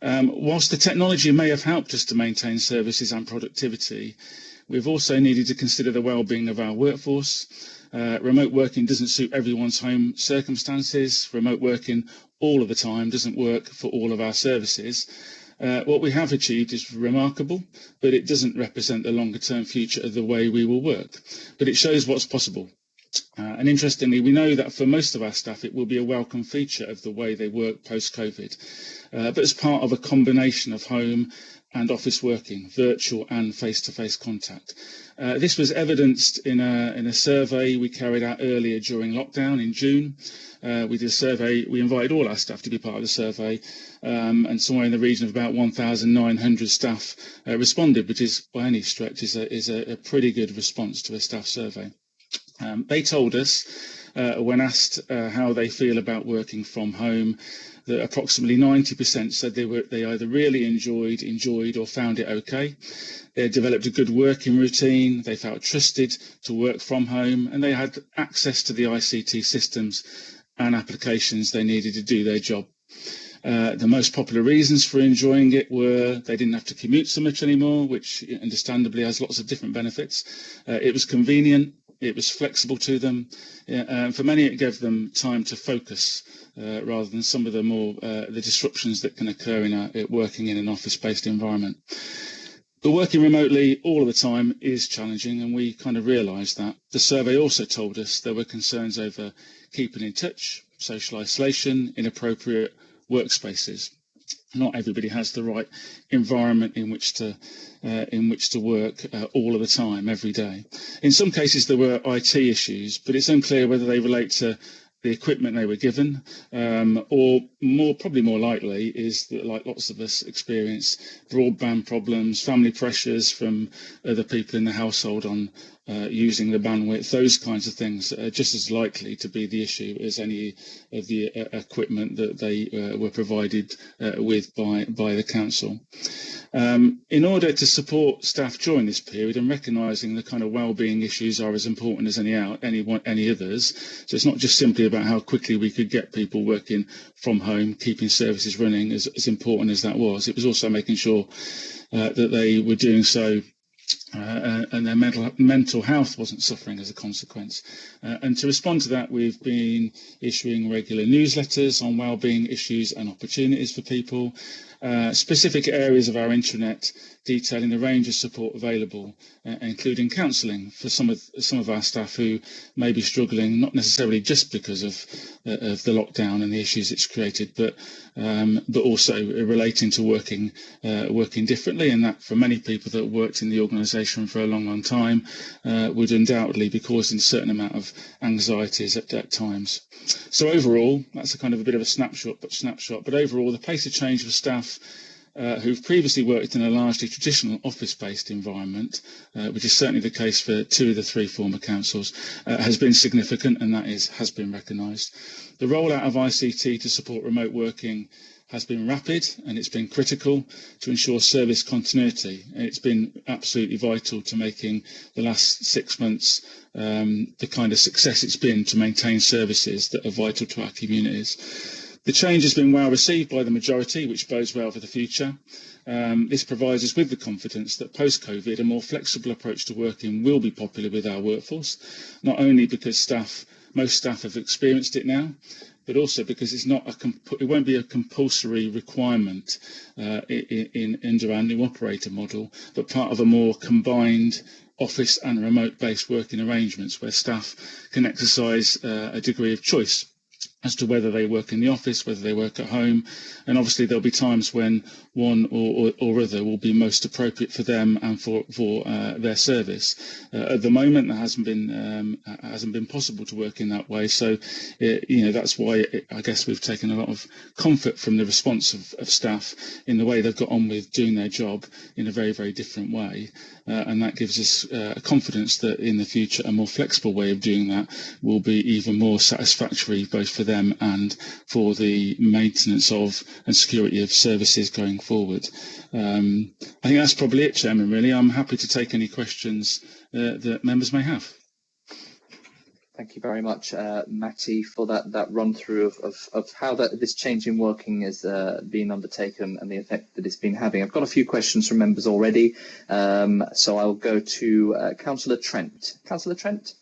Whilst the technology may have helped us to maintain services and productivity, we've also needed to consider the well-being of our workforce. Remote working doesn't suit everyone's home circumstances. Remote working all of the time doesn't work for all of our services. What we have achieved is remarkable, but it doesn't represent the longer-term future of the way we will work. But it shows what's possible. And interestingly, we know that for most of our staff, it will be a welcome feature of the way they work post-COVID. But as part of a combination of home and office working, virtual and face-to-face contact. This was evidenced in a survey we carried out earlier during lockdown in June. We did a survey, we invited all our staff to be part of the survey, and somewhere in the region of about 1,900 staff responded, which is by any stretch is a pretty good response to a staff survey. They told us, when asked how they feel about working from home, that approximately 90% said they either really enjoyed or found it okay. They had developed a good working routine, they felt trusted to work from home, and they had access to the ICT systems and applications they needed to do their job. The most popular reasons for enjoying it were they didn't have to commute so much anymore, which understandably has lots of different benefits. It was convenient. It was flexible to them. For many, it gave them time to focus rather than some of the more the disruptions that can occur in working in an office-based environment. But working remotely all of the time is challenging, and we kind of realised that. The survey also told us there were concerns over keeping in touch, social isolation, inappropriate workspaces. Not everybody has the right environment in which to work all of the time, every day. In some cases, there were IT issues, but it's unclear whether they relate to the equipment they were given, or probably more likely is that, like lots of us experience, broadband problems, family pressures from other people in the household on using the bandwidth. Those kinds of things are just as likely to be the issue as any of the equipment that they were provided with by the council. In order to support staff during this period and recognising the kind of well-being issues are as important as any others, so it's not just simply about how quickly we could get people working from home, keeping services running, as important as that was. It was also making sure that they were doing so and their mental health wasn't suffering as a consequence. And to respond to that, we've been issuing regular newsletters on wellbeing issues and opportunities for people, specific areas of our intranet detailing the range of support available, including counselling for some of our staff who may be struggling, not necessarily just because of the lockdown and the issues it's created, but also relating to working differently, and that for many people that worked in the organisation for a long time would undoubtedly be causing a certain amount of anxieties at times. So overall, that's a kind of a bit of a snapshot, but overall the pace of change for staff who've previously worked in a largely traditional office-based environment, which is certainly the case for 2 of the 3 former councils, has been significant, and that has been recognised. The rollout of ICT to support remote working has been rapid, and it's been critical to ensure service continuity. And it's been absolutely vital to making the last 6 months the kind of success it's been to maintain services that are vital to our communities. The change has been well received by the majority, which bodes well for the future. This provides us with the confidence that post-COVID, a more flexible approach to working will be popular with our workforce, not only because most staff have experienced it now, but also because it won't be a compulsory requirement under our new operator model, but part of a more combined office and remote-based working arrangements where staff can exercise a degree of choice as to whether they work in the office, whether they work at home, and obviously there'll be times when one or other will be most appropriate for them and for their service. At the moment, that hasn't been possible to work in that way. So, that's why I guess we've taken a lot of comfort from the response of staff in the way they've got on with doing their job in a very, very different way. And that gives us confidence that in the future, a more flexible way of doing that will be even more satisfactory, both for them and for the maintenance of and security of services going forward. I think that's probably it, Chairman, really. I'm happy to take any questions that members may have. Thank you very much, Matty, for that run through of how this change in working has been undertaken and the effect that it's been having. I've got a few questions from members already, so I'll go to Councillor Trent. Councillor Trent.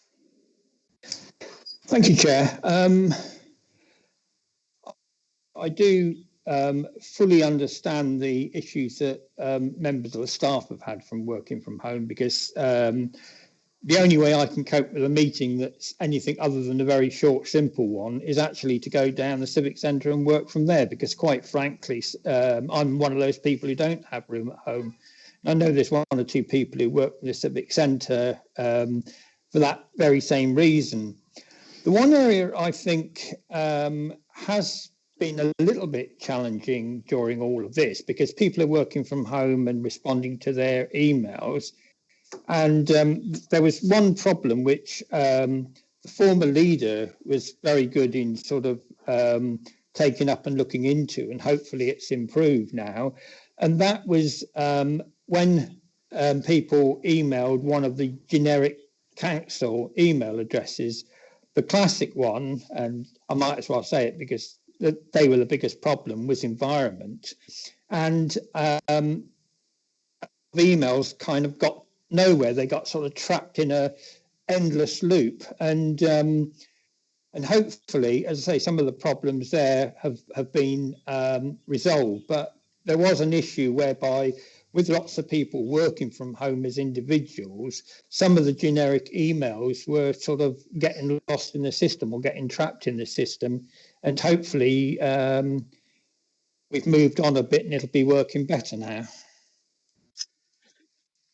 Thank you, Chair. I do fully understand the issues that members of the staff have had from working from home, because the only way I can cope with a meeting that's anything other than a very short, simple one is actually to go down the Civic Centre and work from there, because quite frankly, I'm one of those people who don't have room at home. I know there's one or two people who work in the Civic Centre for that very same reason. The one area I think has been a little bit challenging during all of this, because people are working from home and responding to their emails. And there was one problem which the former leader was very good in sort of taking up and looking into, and hopefully it's improved now. And that was when people emailed one of the generic council email addresses, the classic one, and I might as well say it because they were the biggest problem, was environment. And emails kind of got nowhere. They got sort of trapped in a endless loop. And hopefully, as I say, some of the problems there have been resolved. But there was an issue whereby, with lots of people working from home as individuals, some of the generic emails were sort of getting lost in the system or getting trapped in the system. And hopefully we've moved on a bit and it'll be working better now.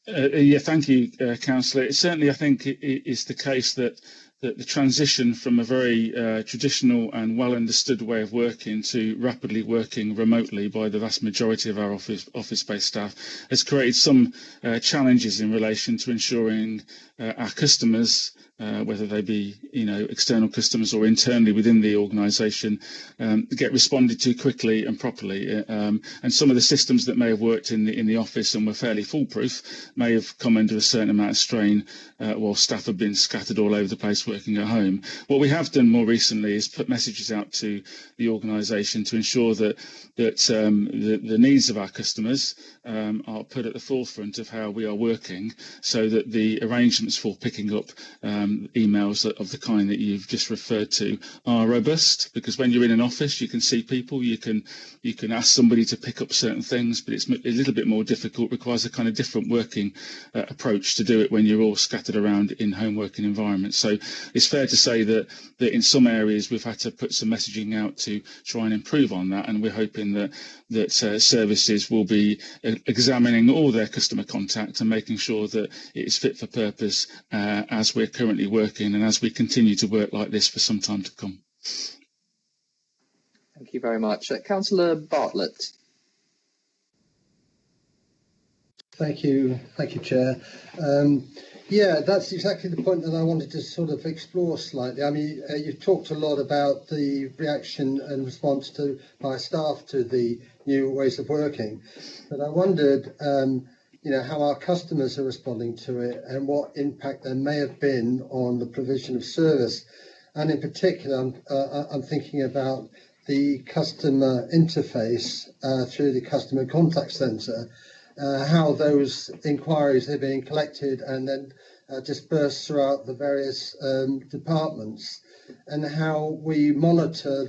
Yeah, thank you, Councillor. Certainly, I think it is the case that the transition from a very traditional and well understood way of working to rapidly working remotely by the vast majority of our office-based staff has created some challenges in relation to ensuring our customers, whether they be external customers or internally within the organisation, get responded to quickly and properly. And some of the systems that may have worked in the office and were fairly foolproof may have come under a certain amount of strain while staff have been scattered all over the place working at home. What we have done more recently is put messages out to the organisation to ensure that the needs of our customers are put at the forefront of how we are working, so that the arrangements for picking up emails of the kind that you've just referred to are robust. Because when you're in an office, you can see people, you can ask somebody to pick up certain things, but it's a little bit more difficult, requires a kind of different working approach to do it when you're all scattered around in home working environments. So it's fair to say that in some areas we've had to put some messaging out to try and improve on that, and we're hoping that services will be examining all their customer contact and making sure that it is fit for purpose as we're currently working and as we continue to work like this for some time to come. Thank you very much. Councillor Bartlett. Thank you, Chair. Yeah, that's exactly the point that I wanted to sort of explore slightly. I mean, you've talked a lot about the reaction and response by staff to the new ways of working, but I wondered, how our customers are responding to it and what impact there may have been on the provision of service. And in particular, I'm thinking about the customer interface through the customer contact centre, how those inquiries are being collected and then dispersed throughout the various departments, and how we monitor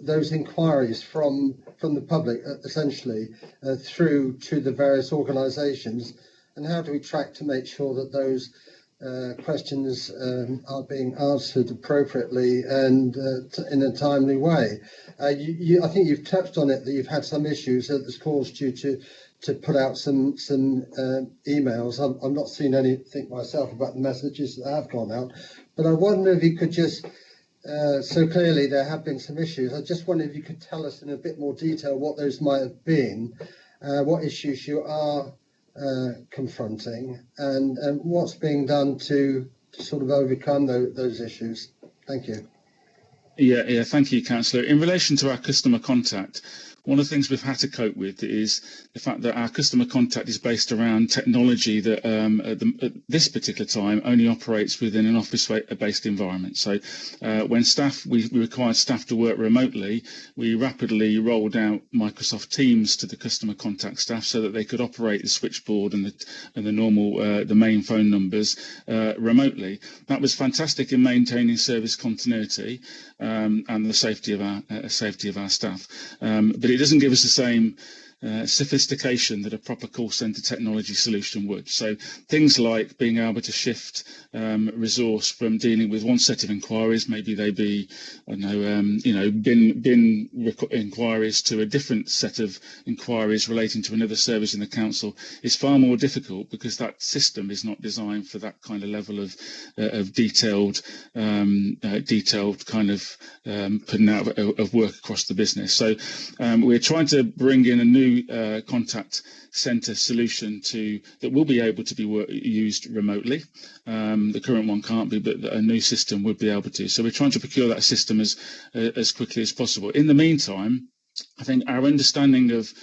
those inquiries from the public, essentially, through to the various organisations, and how do we track to make sure that those questions are being answered appropriately and in a timely way. I think you've touched on it, that you've had some issues that has caused you to put out some emails. I'm not seeing anything myself about the messages that have gone out, but I wonder if you could just, so clearly there have been some issues. I just wonder if you could tell us in a bit more detail what those might have been, what issues you are confronting, and what's being done to sort of overcome those issues. Thank you. Yeah, thank you, Councillor. In relation to our customer contact, one of the things we've had to cope with is the fact that our customer contact is based around technology that at this particular time only operates within an office-based environment. So when we required staff to work remotely, we rapidly rolled out Microsoft Teams to the customer contact staff so that they could operate the switchboard and the normal the main phone numbers remotely. That was fantastic in maintaining service continuity and the safety of our staff. But it doesn't give us the same sophistication that a proper call centre technology solution would. So things like being able to shift resource from dealing with one set of inquiries, maybe they be, I don't know, bin inquiries, to a different set of inquiries relating to another service in the council, is far more difficult because that system is not designed for that kind of level of detailed kind of putting out of work across the business. So we're trying to bring in a new contact centre solution that will be able to be used remotely. The current one can't be, but a new system would be able to. So we're trying to procure that system as quickly as possible. In the meantime, I think our understanding of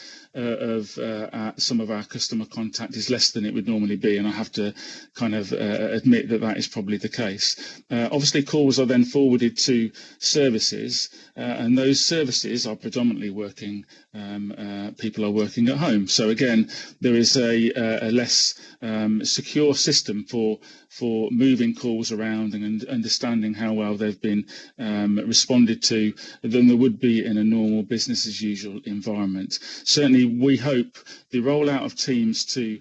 some of our customer contact is less than it would normally be, and I have to kind of admit that is probably the case. Obviously, calls are then forwarded to services, and those services are predominantly working. People are working at home, so again, there is a less secure system for moving calls around and understanding how well they've been responded to than there would be in a normal business as usual environment. Certainly, we hope the rollout of Teams to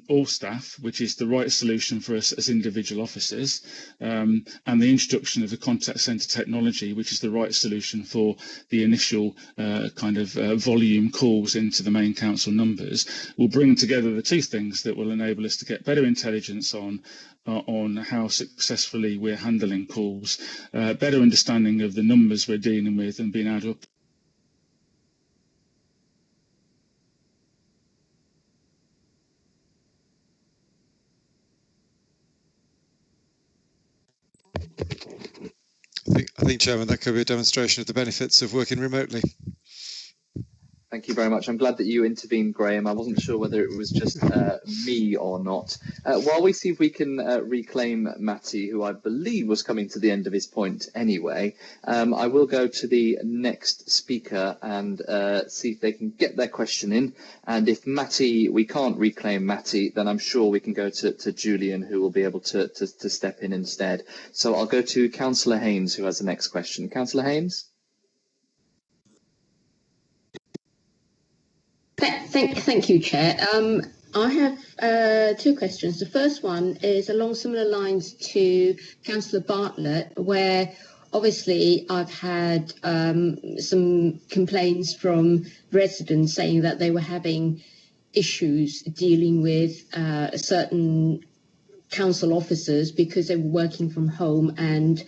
all staff, which is the right solution for us as individual officers, and the introduction of the contact centre technology, which is the right solution for the initial kind of volume calls into the main council numbers, will bring together the two things that will enable us to get better intelligence on how successfully we're handling calls, better understanding of the numbers we're dealing with, and being able to I think, Chairman, that could be a demonstration of the benefits of working remotely. Thank you very much. I'm glad that you intervened, Graham. I wasn't sure whether it was just me or not. While we see if we can reclaim Matty, who I believe was coming to the end of his point anyway, I will go to the next speaker and see if they can get their question in. And if we can't reclaim Matty, then I'm sure we can go to Julian, who will be able to step in instead. So I'll go to Councillor Haynes, who has the next question. Councillor Haynes? Thank you, Chair. I have two questions. The first one is along similar lines to Councillor Bartlett, where obviously I've had some complaints from residents saying that they were having issues dealing with certain council officers because they were working from home and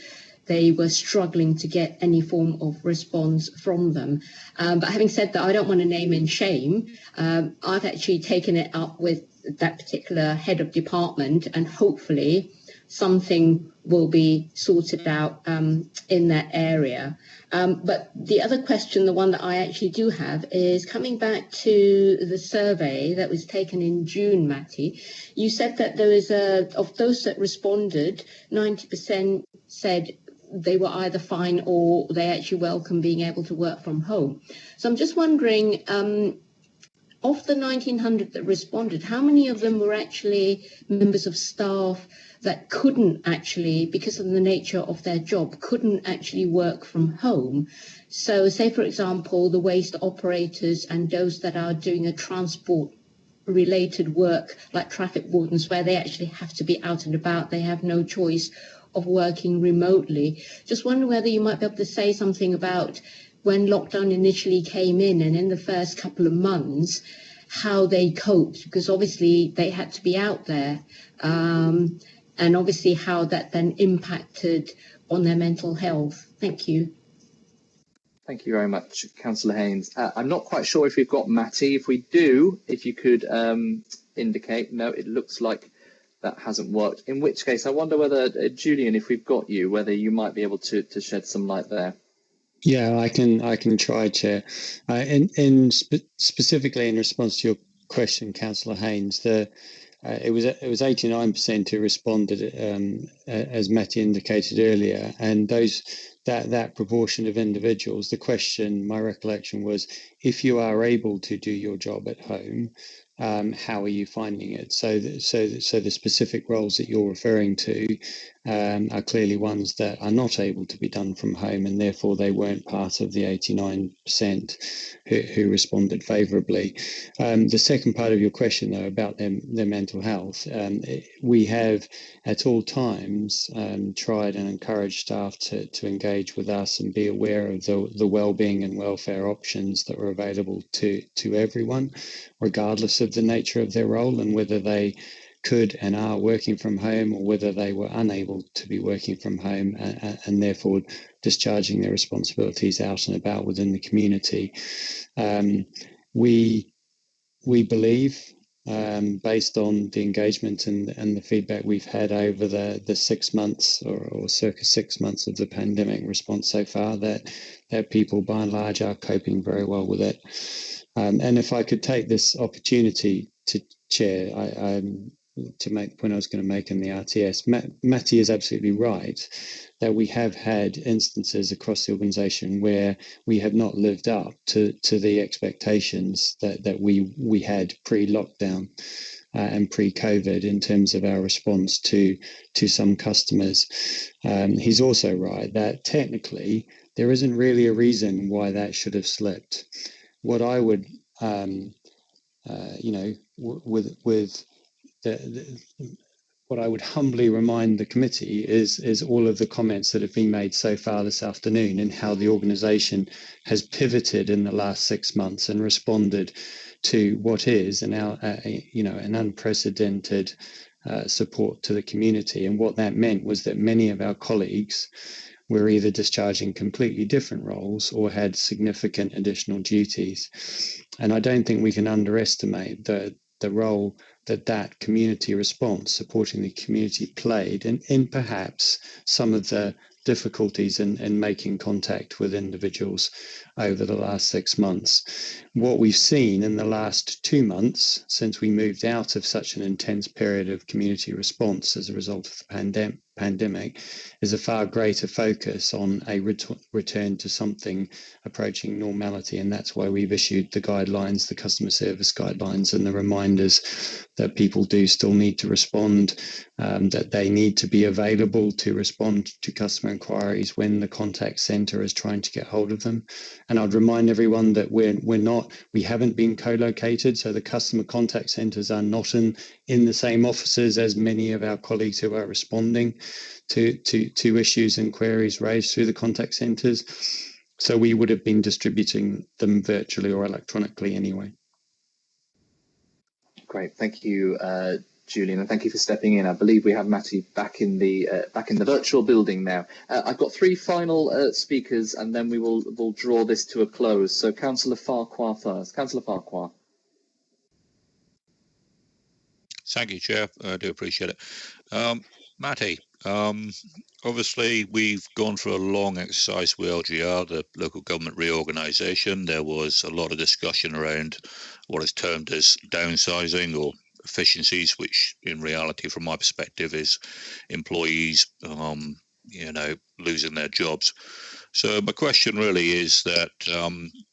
they were struggling to get any form of response from them. But having said that, I don't want to name and shame. I've actually taken it up with that particular head of department, and hopefully something will be sorted out in that area. But the other question, the one that I actually do have, is coming back to the survey that was taken in June, Matty. You said that there is of those that responded, 90% said they were either fine or they actually welcome being able to work from home. So I'm just wondering, of the 1,900 that responded, how many of them were actually members of staff that couldn't actually, because of the nature of their job, couldn't actually work from home? So say, for example, the waste operators and those that are doing a transport related work like traffic wardens, where they actually have to be out and about. They have no choice of working remotely. Just wonder whether you might be able to say something about when lockdown initially came in and in the first couple of months, how they coped, because obviously they had to be out there, and obviously how that then impacted on their mental health. Thank you. Thank you very much, Councillor Haynes. I'm not quite sure if we've got Matty. If we do, if you could indicate. No, it looks like that hasn't worked. In which case, I wonder whether, Julian, if we've got you, whether you might be able to shed some light there. Yeah, I can try, Chair. Specifically in response to your question, Councillor Haynes, it was 89% who responded, as Matty indicated earlier, and that proportion of individuals. The question, my recollection was, if you are able to do your job at home, how are you finding it? So the specific roles that you're referring to are clearly ones that are not able to be done from home, and therefore they weren't part of the 89% who responded favourably. The second part of your question, though, about their mental health, we have at all times tried and encouraged staff to engage with us and be aware of the well-being and welfare options that were available to everyone, regardless of the nature of their role and whether they could and are working from home or whether they were unable to be working from home and therefore discharging their responsibilities out and about within the community. We believe, based on the engagement and the feedback we've had over the 6 months or circa 6 months of the pandemic response so far, that people by and large are coping very well with it. And if I could take this opportunity to Chair, to make the point I was going to make in the RTS, Matty is absolutely right that we have had instances across the organisation where we have not lived up to the expectations that we had pre-lockdown and pre-COVID in terms of our response to some customers. He's also right that technically there isn't really a reason why that should have slipped. What I would, what I would humbly remind the committee is all of the comments that have been made so far this afternoon and how the organisation has pivoted in the last 6 months and responded to what is an unprecedented support to the community. And what that meant was that many of our colleagues were either discharging completely different roles or had significant additional duties. And I don't think we can underestimate the role that community response, supporting the community, played in perhaps some of the difficulties in making contact with individuals over the last 6 months. What we've seen in the last 2 months, since we moved out of such an intense period of community response as a result of the pandemic, is a far greater focus on a return to something approaching normality. And that's why we've issued the guidelines, the customer service guidelines, and the reminders that people do still need to respond, that they need to be available to respond to customer inquiries when the contact centre is trying to get hold of them. And I'd remind everyone that we haven't been co-located, so the customer contact centres are not in the same offices as many of our colleagues who are responding to issues and queries raised through the contact centres. So we would have been distributing them virtually or electronically anyway. Great, thank you, Julian, and thank you for stepping in. I believe we have Matty back in the virtual building now. I've got 3 final speakers, and then we'll draw this to a close. So, Councillor Farquhar first. Councillor Farquhar. Thank you, Chair. I do appreciate it. Matty, obviously we've gone through a long exercise with LGR, the local government reorganisation. There was a lot of discussion around what is termed as downsizing or efficiencies, which in reality, from my perspective, is employees, losing their jobs. So my question really is that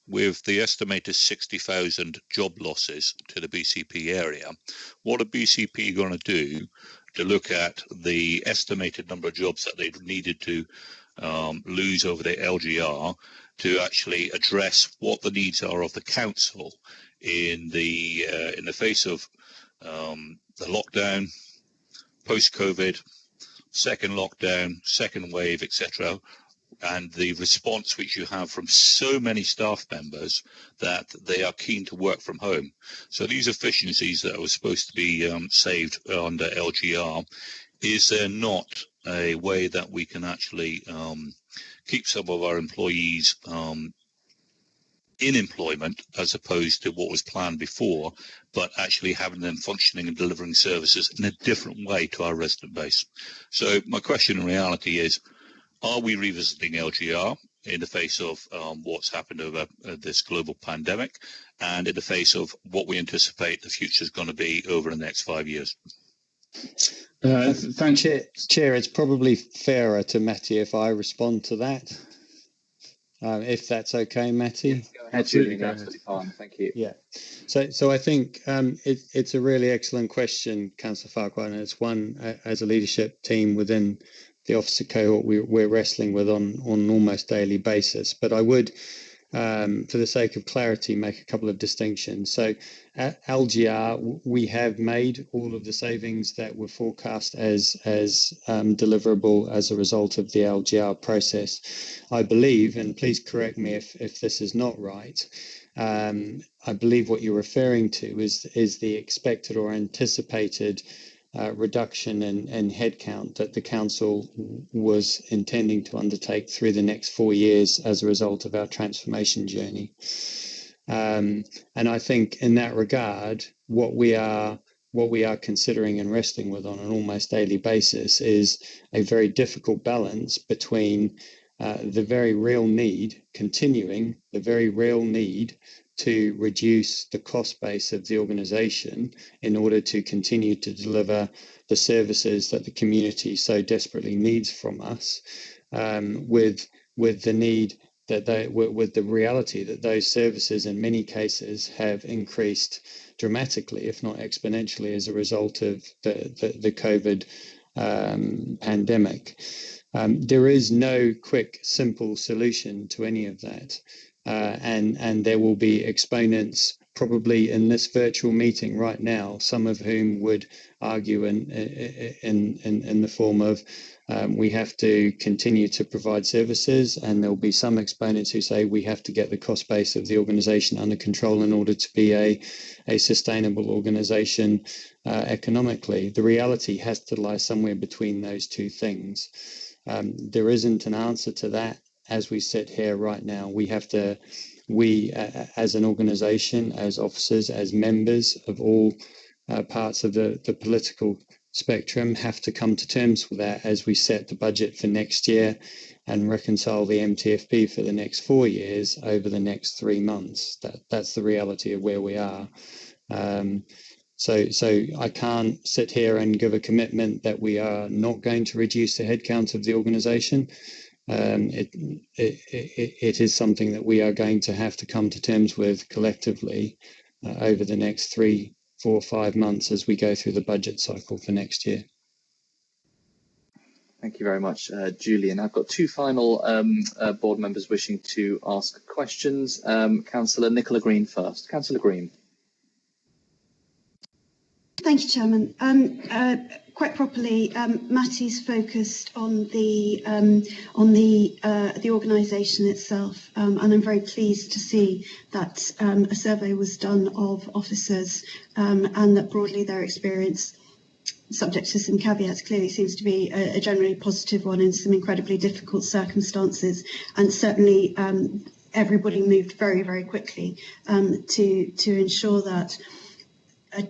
with the estimated 60,000 job losses to the BCP area, what are BCP going to do to look at the estimated number of jobs that they've needed to lose over the LGR to actually address what the needs are of the council in the face of the lockdown, post-COVID, second lockdown, second wave, etc., and the response which you have from so many staff members that they are keen to work from home. So these efficiencies that were supposed to be saved under LGR, is there not a way that we can actually keep some of our employees in employment as opposed to what was planned before, but actually having them functioning and delivering services in a different way to our resident base? So my question in reality is, are we revisiting LGR in the face of what's happened over this global pandemic, and in the face of what we anticipate the future is going to be over the next 5 years? Thank you, Chair. It's probably fairer to Matty if I respond to that. If that's okay, Matty. Yes, go ahead, Julian. Absolutely fine. Thank you. Yeah. So I think it's a really excellent question, Councillor Farquhar, and it's one as a leadership team within the officer cohort we're wrestling with on an almost daily basis. But I would, for the sake of clarity, make a couple of distinctions. So at LGR, we have made all of the savings that were forecast as deliverable as a result of the LGR process. I believe, and please correct me if this is not right, I believe what you're referring to is the expected or anticipated reduction in headcount that the council was intending to undertake through the next 4 years as a result of our transformation journey. And I think in that regard, what we are considering and wrestling with on an almost daily basis is a very difficult balance between the very real need to reduce the cost base of the organisation in order to continue to deliver the services that the community so desperately needs from us, with the reality that those services in many cases have increased dramatically, if not exponentially, as a result of the COVID pandemic. There is no quick, simple solution to any of that. And there will be exponents probably in this virtual meeting right now, some of whom would argue in the form of we have to continue to provide services, and there'll be some exponents who say we have to get the cost base of the organisation under control in order to be a sustainable organisation economically. The reality has to lie somewhere between those two things. There isn't an answer to that. As we sit here right now, we as an organisation, as officers, as members of all parts of the political spectrum, have to come to terms with that as we set the budget for next year and reconcile the MTFP for the next 4 years over the next 3 months. That's the reality of where we are. So I can't sit here and give a commitment that we are not going to reduce the headcount of the organisation. It is something that we are going to have to come to terms with collectively over the next 3, 4, 5 months as we go through the budget cycle for next year. Thank you very much, Julian. I've got two final board members wishing to ask questions. Councillor Nicola Green first. Councillor Green. Thank you, Chairman. Quite properly, Matty's focused on the organisation itself, and I'm very pleased to see that a survey was done of officers, and that broadly their experience, subject to some caveats, clearly seems to be a generally positive one in some incredibly difficult circumstances, and certainly everybody moved very, very quickly to ensure that.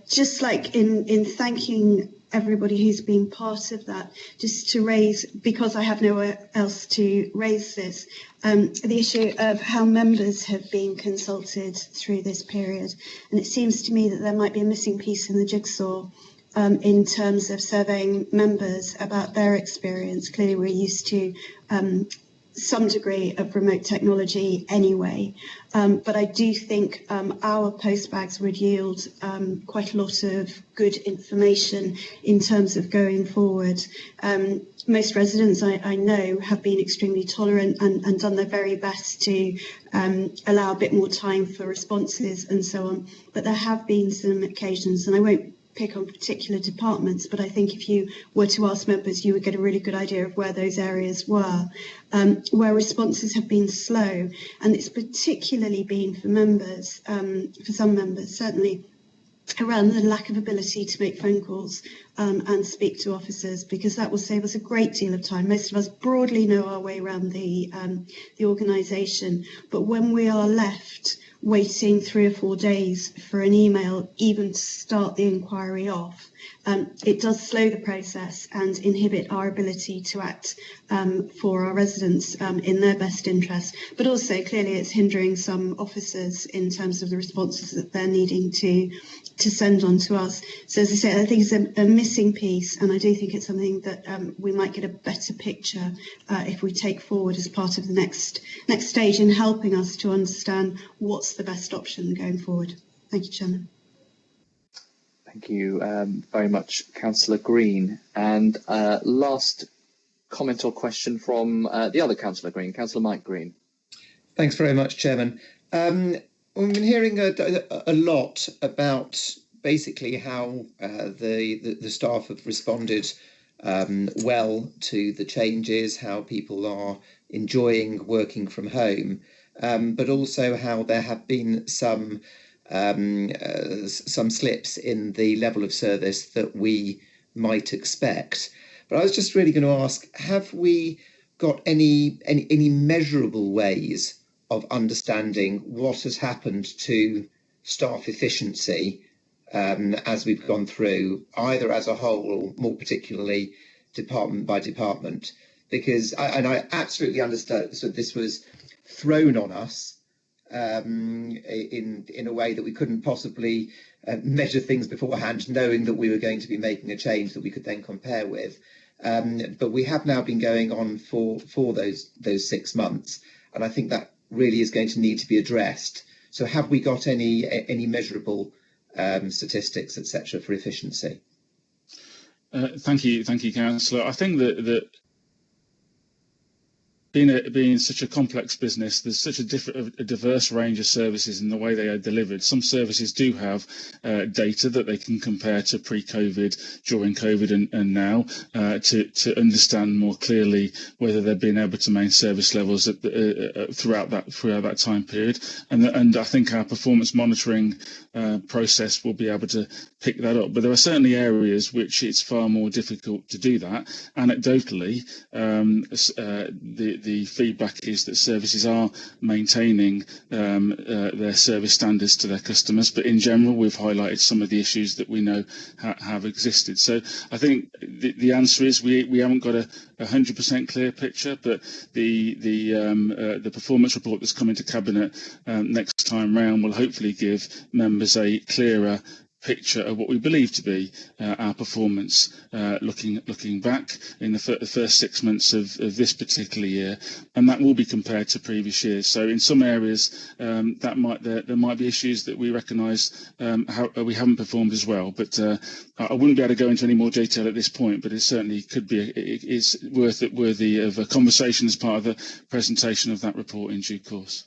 Just like in thanking everybody who's been part of that, just to raise, because I have nowhere else to raise this, the issue of how members have been consulted through this period. And it seems to me that there might be a missing piece in the jigsaw in terms of surveying members about their experience. Clearly we're used to some degree of remote technology anyway. But I do think our postbags would yield quite a lot of good information in terms of going forward. Most residents I know have been extremely tolerant and done their very best to allow a bit more time for responses and so on. But there have been some occasions, and I won't pick on particular departments, but I think if you were to ask members, you would get a really good idea of where those areas were, where responses have been slow. And it's particularly been for members, for some members certainly, around the lack of ability to make phone calls and speak to officers, because that will save us a great deal of time. Most of us broadly know our way around the organisation, but when we are left waiting 3 or 4 days for an email even to start the inquiry off, it does slow the process and inhibit our ability to act for our residents in their best interest. But also, clearly, it's hindering some officers in terms of the responses that they're needing to send on to us. So, as I say, I think it's a missing piece, and I do think it's something that we might get a better picture if we take forward as part of the next stage in helping us to understand what's the best option going forward. Thank you, Chairman. Thank you very much, Councillor Green. And last comment or question from the other Councillor Green, Councillor Mike Green. Thanks very much, Chairman. We've been hearing a lot about basically how the staff have responded well to the changes, how people are enjoying working from home, but also how there have been some slips in the level of service that we might expect. But I was just really going to ask, have we got any measurable ways of understanding what has happened to staff efficiency as we've gone through, either as a whole or more particularly department by department? Because I absolutely understand that this was thrown on us in a way that we couldn't possibly measure things beforehand, knowing that we were going to be making a change that we could then compare with. But we have now been going on for those 6 months, and I think that really is going to need to be addressed. So have we got any measurable statistics, etc., for efficiency? Thank you, Councillor. I think that being such a complex business, there's such a diverse range of services in the way they are delivered. Some services do have data that they can compare to pre-COVID, during COVID, and now to understand more clearly whether they've been able to maintain service levels throughout that time period. And I think our performance monitoring process will be able to pick that up. But there are certainly areas which it's far more difficult to do that. Anecdotally, the feedback is that services are maintaining their service standards to their customers, but in general we've highlighted some of the issues that we know have existed. So I think the answer is we haven't got a 100% clear picture, but the performance report that's coming to Cabinet next time round will hopefully give members a clearer picture of what we believe to be our performance looking back in the first 6 months of this particular year, and that will be compared to previous years. So in some areas there might be issues that we recognise how we haven't performed as well, but I wouldn't be able to go into any more detail at this point, but it certainly could be it's worthy of a conversation as part of the presentation of that report in due course.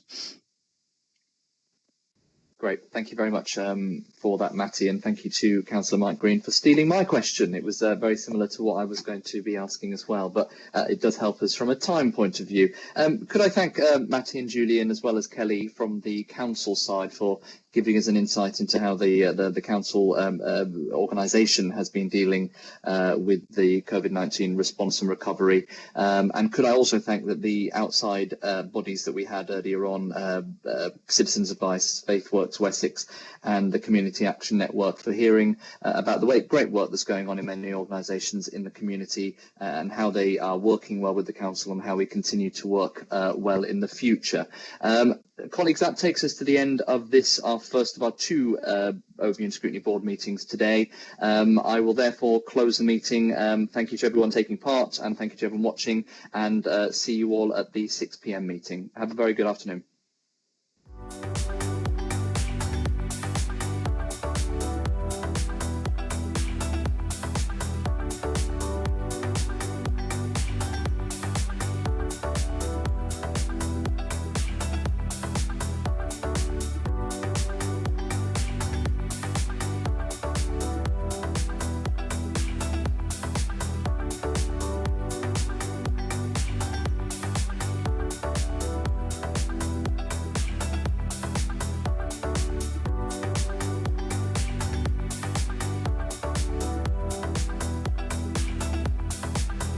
Great, thank you very much for that, Matty, and thank you to Councillor Mike Green for stealing my question. It was very similar to what I was going to be asking as well, but it does help us from a time point of view. Could I thank Matty and Julian, as well as Kelly from the council side, for giving us an insight into how the council organisation has been dealing with the COVID-19 response and recovery. And could I also thank the outside bodies that we had earlier on, Citizens Advice, Faith Work Networks Wessex and the Community Action Network for hearing about the great work that's going on in many organisations in the community and how they are working well with the council and how we continue to work well in the future. Colleagues, that takes us to the end of this, our first of our two Overview Scrutiny Board meetings today. I will therefore close the meeting. Thank you to everyone taking part and thank you to everyone watching, and see you all at the 6 p.m. meeting. Have a very good afternoon.